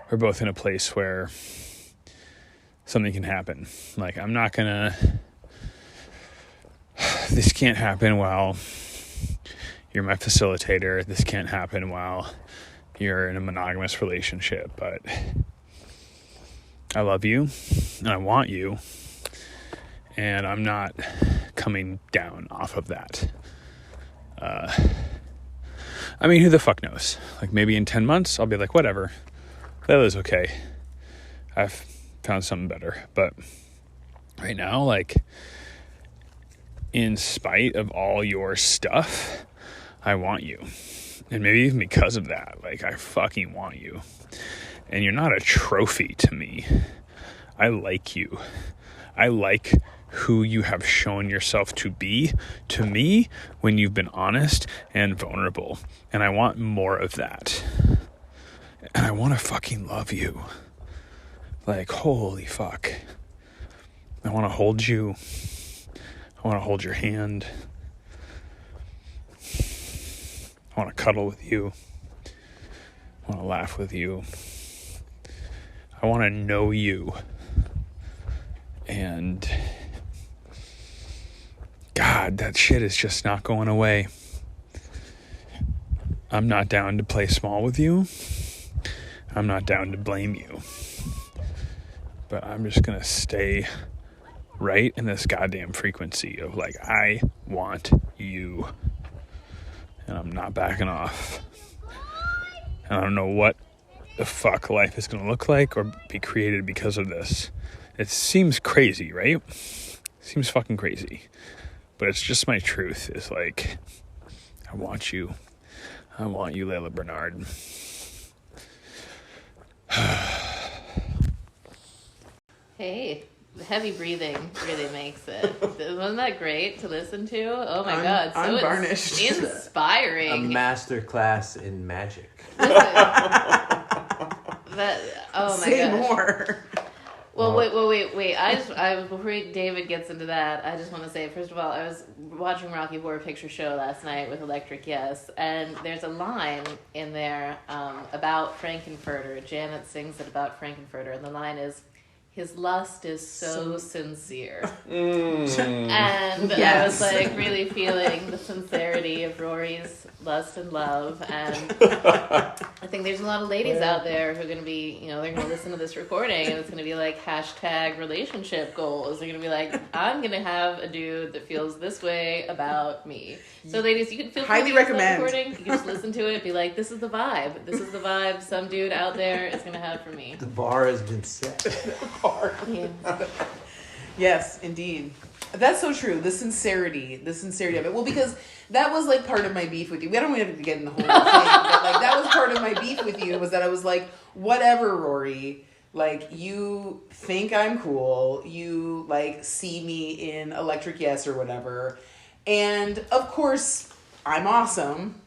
We're both in a place where something can happen. Like, I'm not gonna, this can't happen while you're my facilitator. This can't happen while you're in a monogamous relationship. But I love you and I want you. And I'm not coming down off of that. I mean, who the fuck knows? Like, maybe in 10 months, I'll be like, whatever. Laila's okay. I've found something better. But right now, like, in spite of all your stuff, I want you. And maybe even because of that, like, I fucking want you. And you're not a trophy to me. I like you. I like who you have shown yourself to be to me when you've been honest and vulnerable. And I want more of that. And I want to fucking love you. Like, holy fuck. I want to hold you. I want to hold your hand. I want to cuddle with you. I want to laugh with you. I want to know you. And God, that shit is just not going away. I'm not down to play small with you. I'm not down to blame you. but I'm just going to stay right in this goddamn frequency of like, I want you. And I'm not backing off. And I don't know what the fuck life is going to look like or be created because of this. It seems crazy, right? Seems fucking crazy. But it's just my truth. It's like, I want you. I want you, Laila Bernard. Hey, the heavy breathing really makes it. Wasn't that great to listen to? Oh my God, so unvarnished. Inspiring. A master class in magic. Listen, that, oh my Say gosh. more. Well, wait. Before David gets into that, I just want to say, first of all, I was watching Rocky Horror Picture Show last night with Electric Yes, and there's a line in there about Frankenfurter. Janet sings it about Frankenfurter, and the line is, "His lust is so sincere." And Yes. I was like really feeling the sincerity of Rory's lust and love. And I think there's a lot of ladies out there who are going to be, they're going to listen to this recording and it's going to be like hashtag relationship goals. They're going to be like, I'm going to have a dude that feels this way about me. So ladies, you can feel free Highly to use that recommend. recording. You can just listen to it and be like, this is the vibe. This is the vibe some dude out there is going to have for me. The bar has been set. Yeah. Yes, indeed. That's so true. The sincerity of it. Well, because that was like part of my beef with you. We don't have to get in the whole thing, but like that was part of my beef with you was that I was like, whatever, Rory. Like, you think I'm cool. You like see me in Electric Yes or whatever. And of course, I'm awesome.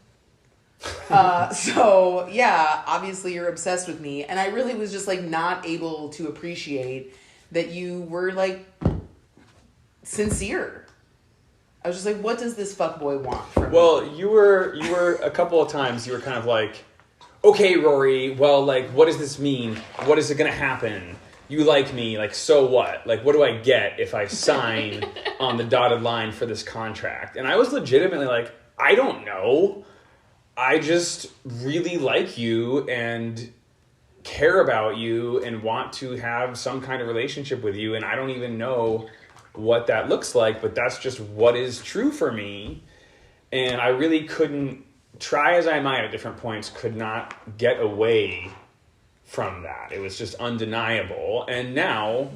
So yeah, obviously you're obsessed with me. And I really was just like not able to appreciate that you were like sincere. I was just like, what does this fuckboy want from me? Well, you were a couple of times, you were kind of like, okay, Rory, well, like, what does this mean? What is it going to happen? You like me, like, so what? Like, what do I get if I sign on the dotted line for this contract? And I was legitimately like, I don't know. I just really like you and care about you and want to have some kind of relationship with you, and I don't even know what that looks like, but that's just what is true for me. And I really couldn't, try as I might at different points, could not get away from that. It was just undeniable. And now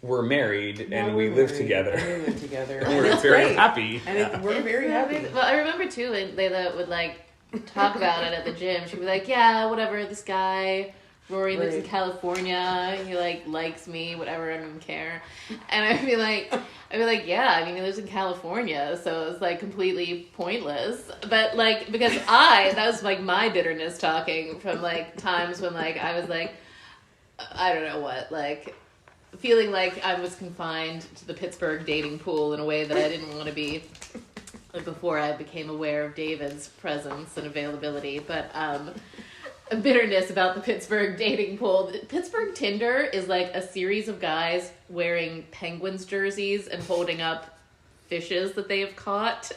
we're married and we live together. And we live together. And And we're it's very great. happy. And we're very happy. Well, I remember too, Layla would like talk about it at the gym. She'd be like, yeah, whatever, this guy, Rory lives in Right. California, he like likes me, whatever, I don't even care. And I'd be like, yeah, I mean, he lives in California, so it's like completely pointless. But like, because that was like my bitterness talking from like times when like I was like, I don't know what, like feeling like I was confined to the Pittsburgh dating pool in a way that I didn't want to be. Like before I became aware of David's presence and availability, but a bitterness about the Pittsburgh dating pool. Pittsburgh Tinder is like a series of guys wearing Penguins jerseys and holding up fishes that they have caught.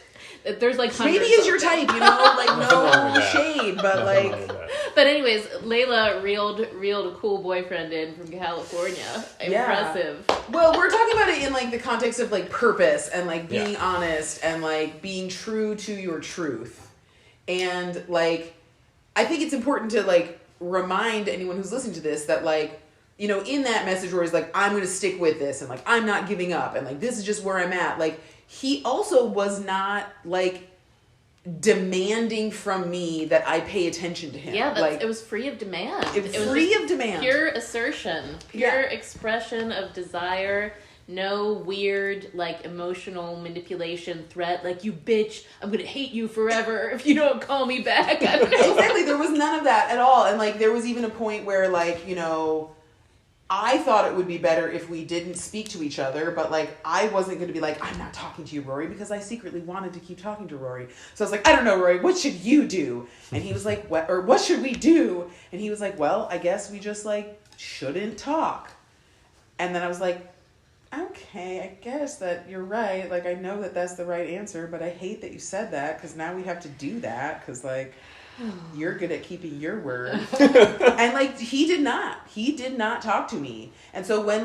There's like Maybe hundreds is of your them. type, like Nothing wrong with no that. shade, but Nothing like wrong with that. But anyways, Layla reeled a cool boyfriend in from California. Impressive. Well, we're talking about it in like the context of like purpose and like being honest and like being true to your truth. And like, I think it's important to like remind anyone who's listening to this that like, in that message where he's like, I'm going to stick with this and like, I'm not giving up and like, this is just where I'm at. Like, he also was not like demanding from me that I pay attention to him. Yeah, like, it was free of demand. it was was free just of demand. Pure assertion, pure Yeah. expression of desire. No weird, like, emotional manipulation, threat, like, you bitch, I'm gonna hate you forever if you don't call me back. I don't know. Exactly, there was none of that at all. And like, there was even a point where like, I thought it would be better if we didn't speak to each other, but like, I wasn't going to be like, I'm not talking to you, Rory, because I secretly wanted to keep talking to Rory. So I was like, I don't know, Rory, what should you do? And he was like, what should we do? And he was like, well, I guess we just like shouldn't talk. And then I was like, okay, I guess that you're right. Like, I know that that's the right answer, but I hate that you said that because now we have to do that because like, you're good at keeping your word. And like, he did not talk to me. And so when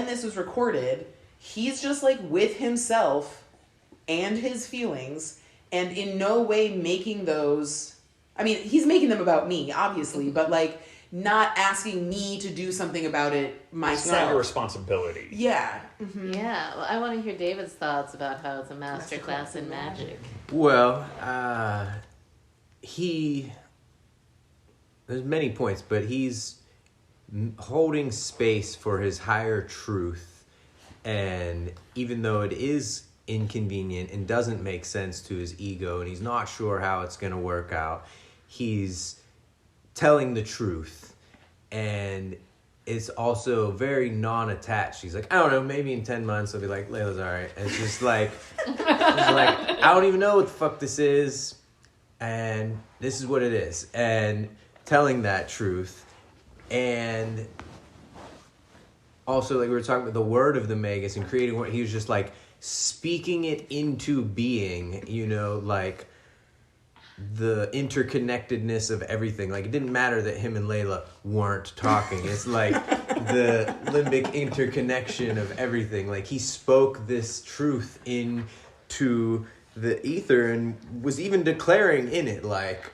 this was recorded, he's just like with himself and his feelings, and in no way making those, I mean, he's making them about me, obviously, but like not asking me to do something about it myself. It's not your responsibility. Yeah. Mm-hmm. Yeah, well, I want to hear David's thoughts about how it's a masterclass in magic. Well, there's many points, but he's holding space for his higher truth, and even though it is inconvenient and doesn't make sense to his ego, and he's not sure how it's going to work out, he's telling the truth, and it's also very non-attached. He's like, I don't know, maybe in 10 months I'll be like, Layla's all right. And it's just like, I don't even know what the fuck this is, and this is what it is. And telling that truth, and also like we were talking about the word of the Magus and creating what he was just like speaking it into being, you know, like the interconnectedness of everything. Like, it didn't matter that him and Layla weren't talking. It's like the limbic interconnection of everything. Like, he spoke this truth into the ether and was even declaring in it, like,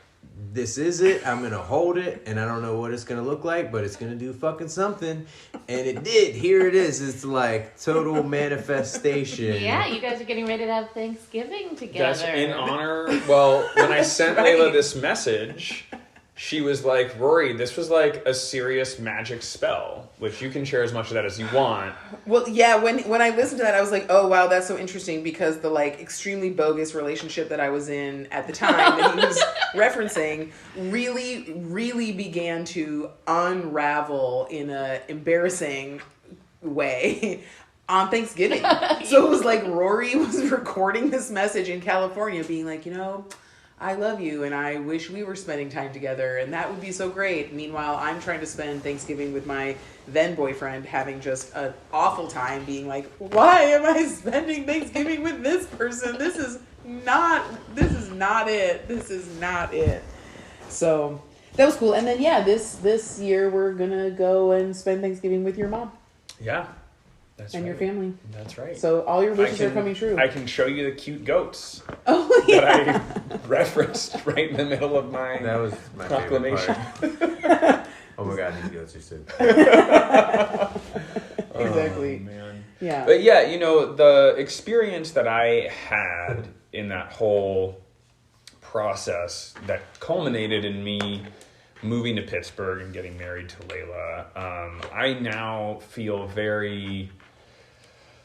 this is it, I'm gonna hold it, and I don't know what it's gonna look like, but it's gonna do fucking something. And it did. Here it is. It's like total manifestation. Yeah, you guys are getting ready to have Thanksgiving together. That's in honor. Well, when I sent Layla this message, she was like, Rory, this was like a serious magic spell, which you can share as much of that as you want. Well, yeah, when I listened to that, I was like, oh, wow, that's so interesting, because the, like, extremely bogus relationship that I was in at the time that he was referencing really, really began to unravel in a embarrassing way on Thanksgiving. So it was like Rory was recording this message in California being like, you know, I love you, and I wish we were spending time together, and that would be so great. Meanwhile, I'm trying to spend Thanksgiving with my then boyfriend, having just an awful time, being like, why am I spending Thanksgiving with this person? This is not it. So that was cool. And then, yeah, this year we're gonna go and spend Thanksgiving with your mom. Yeah. That's and right. your family. That's right. So all your wishes are coming true. I can show you the cute goats Oh, yeah. that I referenced right in the middle of my That was my proclamation. favorite part. Oh my god, these goats are so Exactly. Oh, man. Yeah. But yeah, you know, the experience that I had in that whole process that culminated in me moving to Pittsburgh and getting married to Layla, I now feel very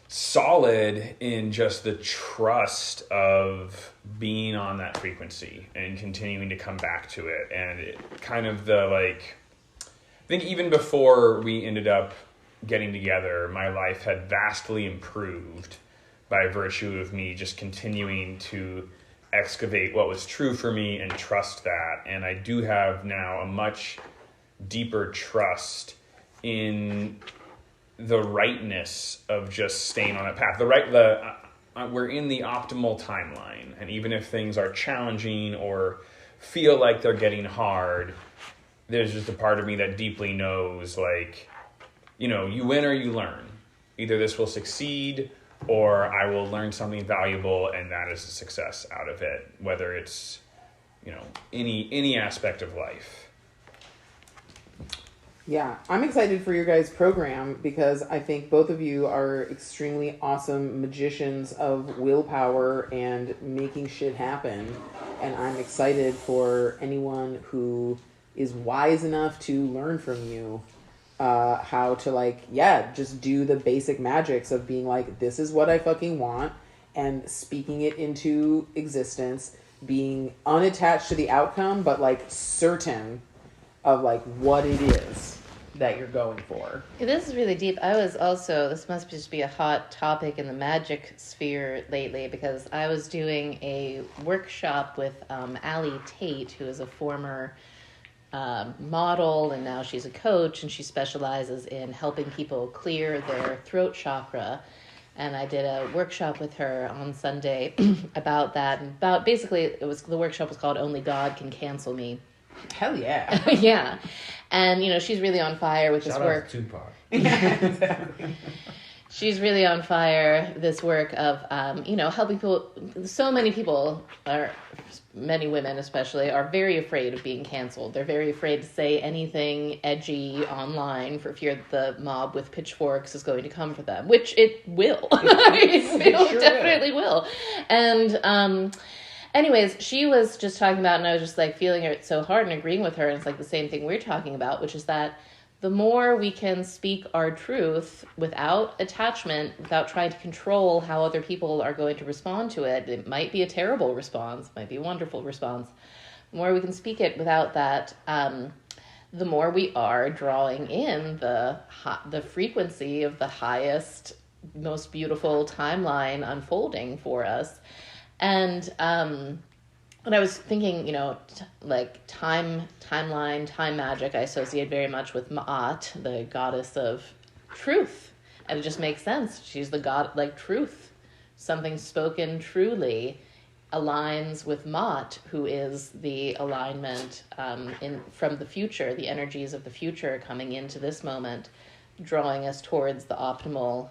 solid in just the trust of being on that frequency and continuing to come back to it. And it kind of the, like, I think even before we ended up getting together, my life had vastly improved by virtue of me just continuing to excavate what was true for me and trust that. And I do have now a much deeper trust in the rightness of just staying on that path. We're in the optimal timeline, and even if things are challenging or feel like they're getting hard, there's just a part of me that deeply knows, like, you know, you win or you learn. Either this will succeed or I will learn something valuable, and that is a success out of it, whether it's, you know, any aspect of life. Yeah, I'm excited for your guys' program because I think both of you are extremely awesome magicians of willpower and making shit happen. And I'm excited for anyone who is wise enough to learn from you how to, like, yeah, just do the basic magics of being like, this is what I fucking want, and speaking it into existence, being unattached to the outcome, but, like, certain of, like, what it is that you're going for. This is really deep. I was also, this must just be a hot topic in the magic sphere lately, because I was doing a workshop with Allie Tate, who is a former model, and now she's a coach, and she specializes in helping people clear their throat chakra. And I did a workshop with her on Sunday about that. And about basically, the workshop was called "Only God Can Cancel Me." Hell yeah. Yeah, and she's really on fire with this Shout work. out to Tupac. Exactly. She's really on fire. This work of helping people. So many people many women especially, are very afraid of being canceled. They're very afraid to say anything edgy online for fear that the mob with pitchforks is going to come for them, which it will. It definitely will. And anyways, she was just talking about, and I was just like feeling it so hard and agreeing with her, and it's like the same thing we're talking about, which is that the more we can speak our truth without attachment, without trying to control how other people are going to respond to it, it might be a terrible response, might be a wonderful response. The more we can speak it without that, the more we are drawing in the frequency of the highest, most beautiful timeline unfolding for us. And when I was thinking, like timeline, time magic, I associate very much with Ma'at, the goddess of truth. And it just makes sense. She's the god, like truth. Something spoken truly aligns with Ma'at, who is the alignment from the future, the energies of the future coming into this moment, drawing us towards the optimal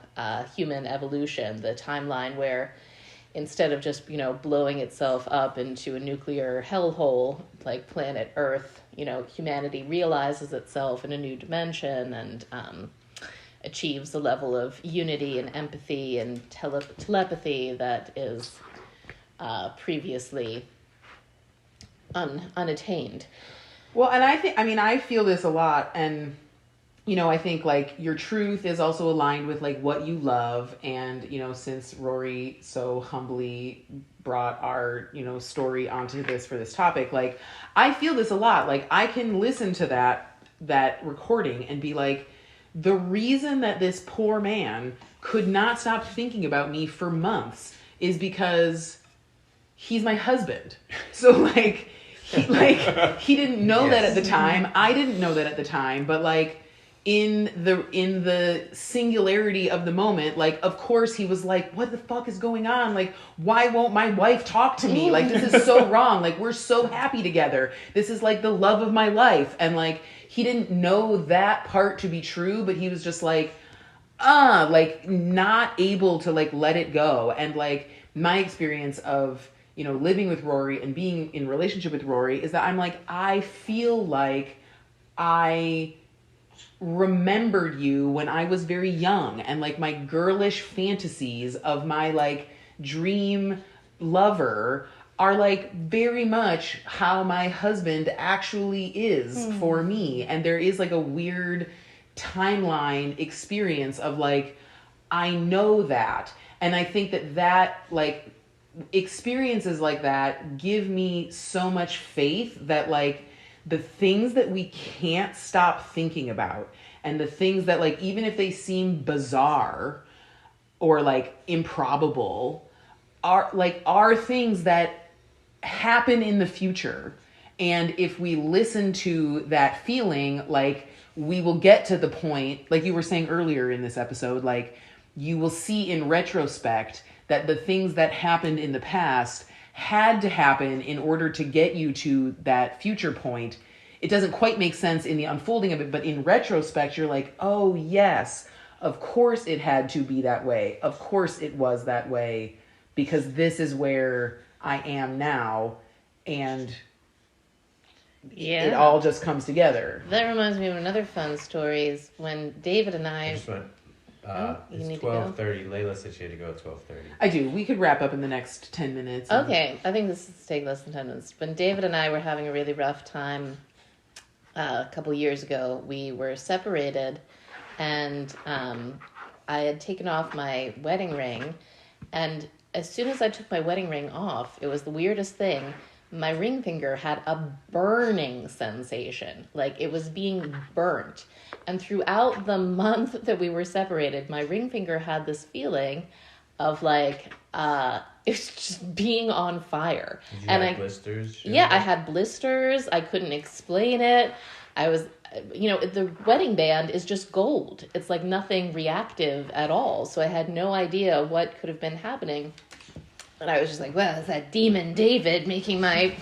human evolution, the timeline where instead of just, blowing itself up into a nuclear hellhole like planet Earth, humanity realizes itself in a new dimension and achieves a level of unity and empathy and telepathy that is previously unattained. Well, and I feel this a lot, and I think like your truth is also aligned with like what you love. And, since Rory so humbly brought our, story onto this for this topic, like I feel this a lot. Like I can listen to that recording and be like, the reason that this poor man could not stop thinking about me for months is because he's my husband. So like, he didn't know that at the time. I didn't know that at the time, but like, in the singularity of the moment, like, of course he was like, what the fuck is going on? Like, why won't my wife talk to me? Like, this is so wrong. Like, we're so happy together. This is like the love of my life. And like, he didn't know that part to be true, but he was just like, like not able to like let it go. And like my experience of, living with Rory and being in relationship with Rory is that I'm like, I feel like I remembered you when I was very young, and like my girlish fantasies of my like dream lover are like very much how my husband actually is for me. And there is like a weird timeline experience of like, I know that. And I think that like experiences like that give me so much faith that like the things that we can't stop thinking about, and the things that like, even if they seem bizarre or like improbable, are things that happen in the future. And if we listen to that feeling, like we will get to the point, like you were saying earlier in this episode, like you will see in retrospect that the things that happened in the past had to happen in order to get you to that future point. It doesn't quite make sense in the unfolding of it, but in retrospect, you're like, oh yes, of course it had to be that way. Of course it was that way, because this is where I am now, and it all just comes together. That reminds me of another fun story, is when David and I just went, you need it's to go? 12:30. Layla said she had to go at 12:30. I do. We could wrap up in the next 10 minutes. Okay, I think this is take less than 10 minutes. When David and I were having a really rough time a couple years ago, we were separated, and I had taken off my wedding ring, and as soon as I took my wedding ring off, it was the weirdest thing. My ring finger had a burning sensation, like it was being burnt. And throughout the month that we were separated, my ring finger had this feeling of like, it's just being on fire. Did you have blisters? Yeah, I had blisters. I couldn't explain it. the wedding band is just gold. It's like nothing reactive at all. So I had no idea what could have been happening. And I was just like, well, it's that demon David making my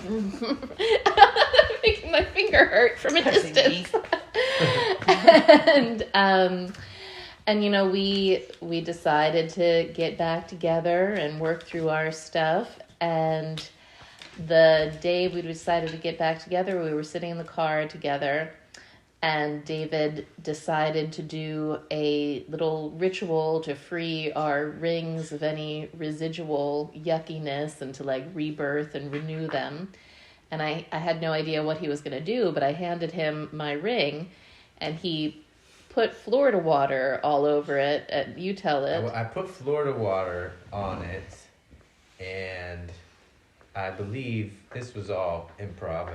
making my finger hurt from a distance. And we decided to get back together and work through our stuff. And the day we decided to get back together, we were sitting in the car together, and David decided to do a little ritual to free our rings of any residual yuckiness and to like rebirth and renew them. And I had no idea what he was going to do, but I handed him my ring, and he put Florida water all over it. You tell it. I put Florida water on it, and I believe this was all improv.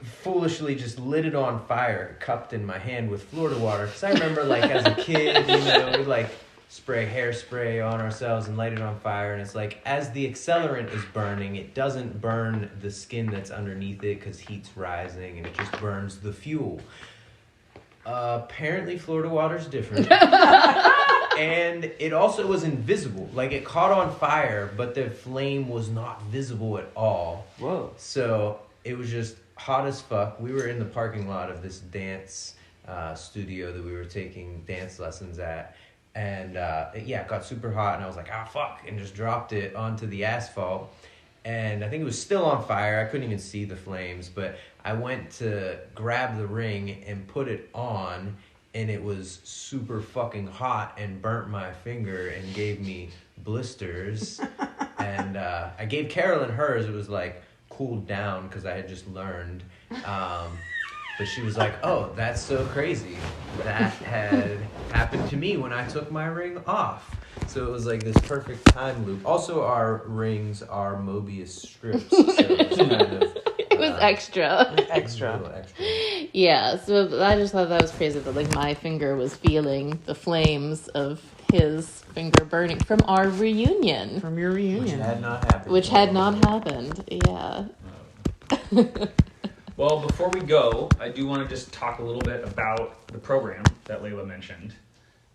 Foolishly just lit it on fire, cupped in my hand with Florida water. Because I remember, like, as a kid, we'd, like, spray hairspray on ourselves and light it on fire. And it's like, as the accelerant is burning, it doesn't burn the skin that's underneath it because heat's rising, and it just burns the fuel. Apparently, Florida water's different. And it also was invisible. Like, it caught on fire, but the flame was not visible at all. Whoa. So it was just hot as fuck. We were in the parking lot of this dance studio that we were taking dance lessons at. And it got super hot, and I was like, fuck, and just dropped it onto the asphalt. And I think it was still on fire. I couldn't even see the flames, but I went to grab the ring and put it on, and it was super fucking hot and burnt my finger and gave me blisters. And I gave Carolyn hers. It was like cooled down because I had just learned. But she was like, oh, that's so crazy. That had happened to me when I took my ring off. So it was like this perfect time loop. Also, our rings are Mobius strips. So it was kind of... It was extra. Extra. Yeah, so I just thought that was crazy that, like, my finger was feeling the flames of his finger burning from our reunion. From your reunion. Which had not happened. Yeah. Well, before we go, I do want to just talk a little bit about the program that Laila mentioned.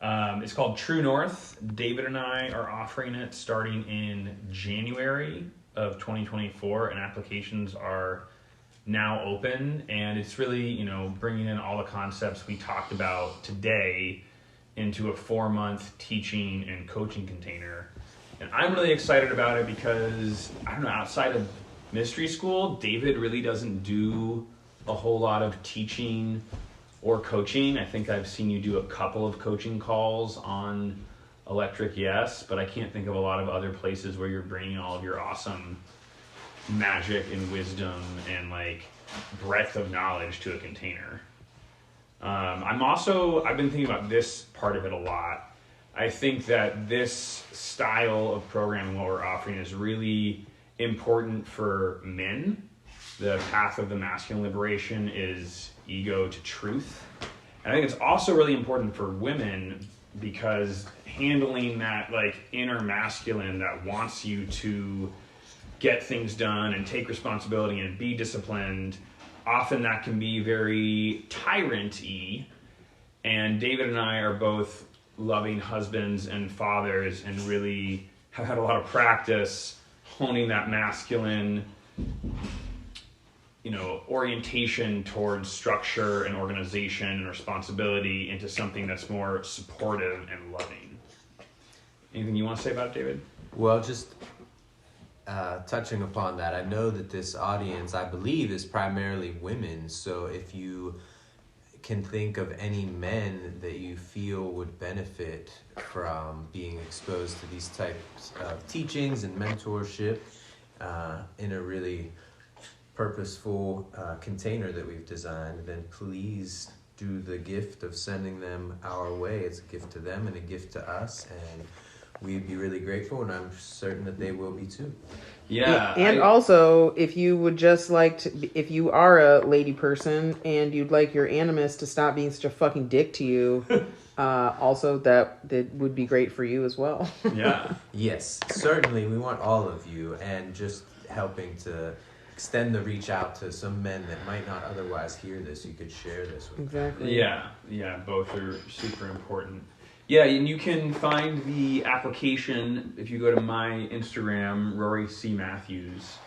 It's called True North. David and I are offering it starting in January of 2024, and applications are now open. And it's really, bringing in all the concepts we talked about today into a 4-month teaching and coaching container. And I'm really excited about it because, outside of mystery school, David really doesn't do a whole lot of teaching or coaching. I think I've seen you do a couple of coaching calls on Electric Yes, but I can't think of a lot of other places where you're bringing all of your awesome magic and wisdom and like breadth of knowledge to a container. I've been thinking about this part of it a lot. I think that this style of programming, what we're offering, is really important for men. The path of the masculine liberation is ego to truth. And I think it's also really important for women because handling that like inner masculine that wants you to get things done and take responsibility and be disciplined, often that can be very tyrant-y. And David and I are both loving husbands and fathers and really have had a lot of practice honing that masculine, orientation towards structure and organization and responsibility into something that's more supportive and loving. Anything you want to say about it, David? Well, just touching upon that, I know that this audience, I believe, is primarily women. So if you can think of any men that you feel would benefit from being exposed to these types of teachings and mentorship in a really purposeful container that we've designed, then please do the gift of sending them our way. It's a gift to them and a gift to us, and we'd be really grateful, and I'm certain that they will be too. Yeah. And also, if you would just like to, if you are a lady person and you'd like your animus to stop being such a fucking dick to you, also that would be great for you as well. Yeah. Yes, certainly. We want all of you, and just helping to extend the reach out to some men that might not otherwise hear this. You could share this with them. Exactly. Yeah, both are super important. Yeah, and you can find the application if you go to my Instagram, Rory C. Matthews,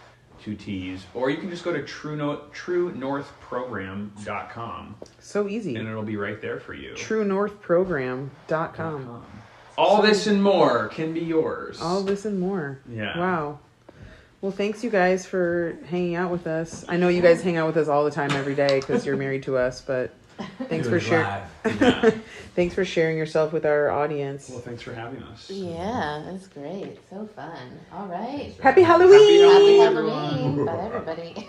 2 T's, or you can just go to truenorthprogram.com. So easy. And it'll be right there for you. truenorthprogram.com. All this and more can be yours. All this and more. Yeah. Wow. Well, thanks you guys for hanging out with us. I know you guys hang out with us all the time every day because you're married to us, but thanks for sharing. Yeah. Thanks for sharing yourself with our audience. Well, thanks for having us. Yeah, that's great. So fun. All right. Happy Halloween! Happy Halloween, Halloween. everyone. Bye, everybody.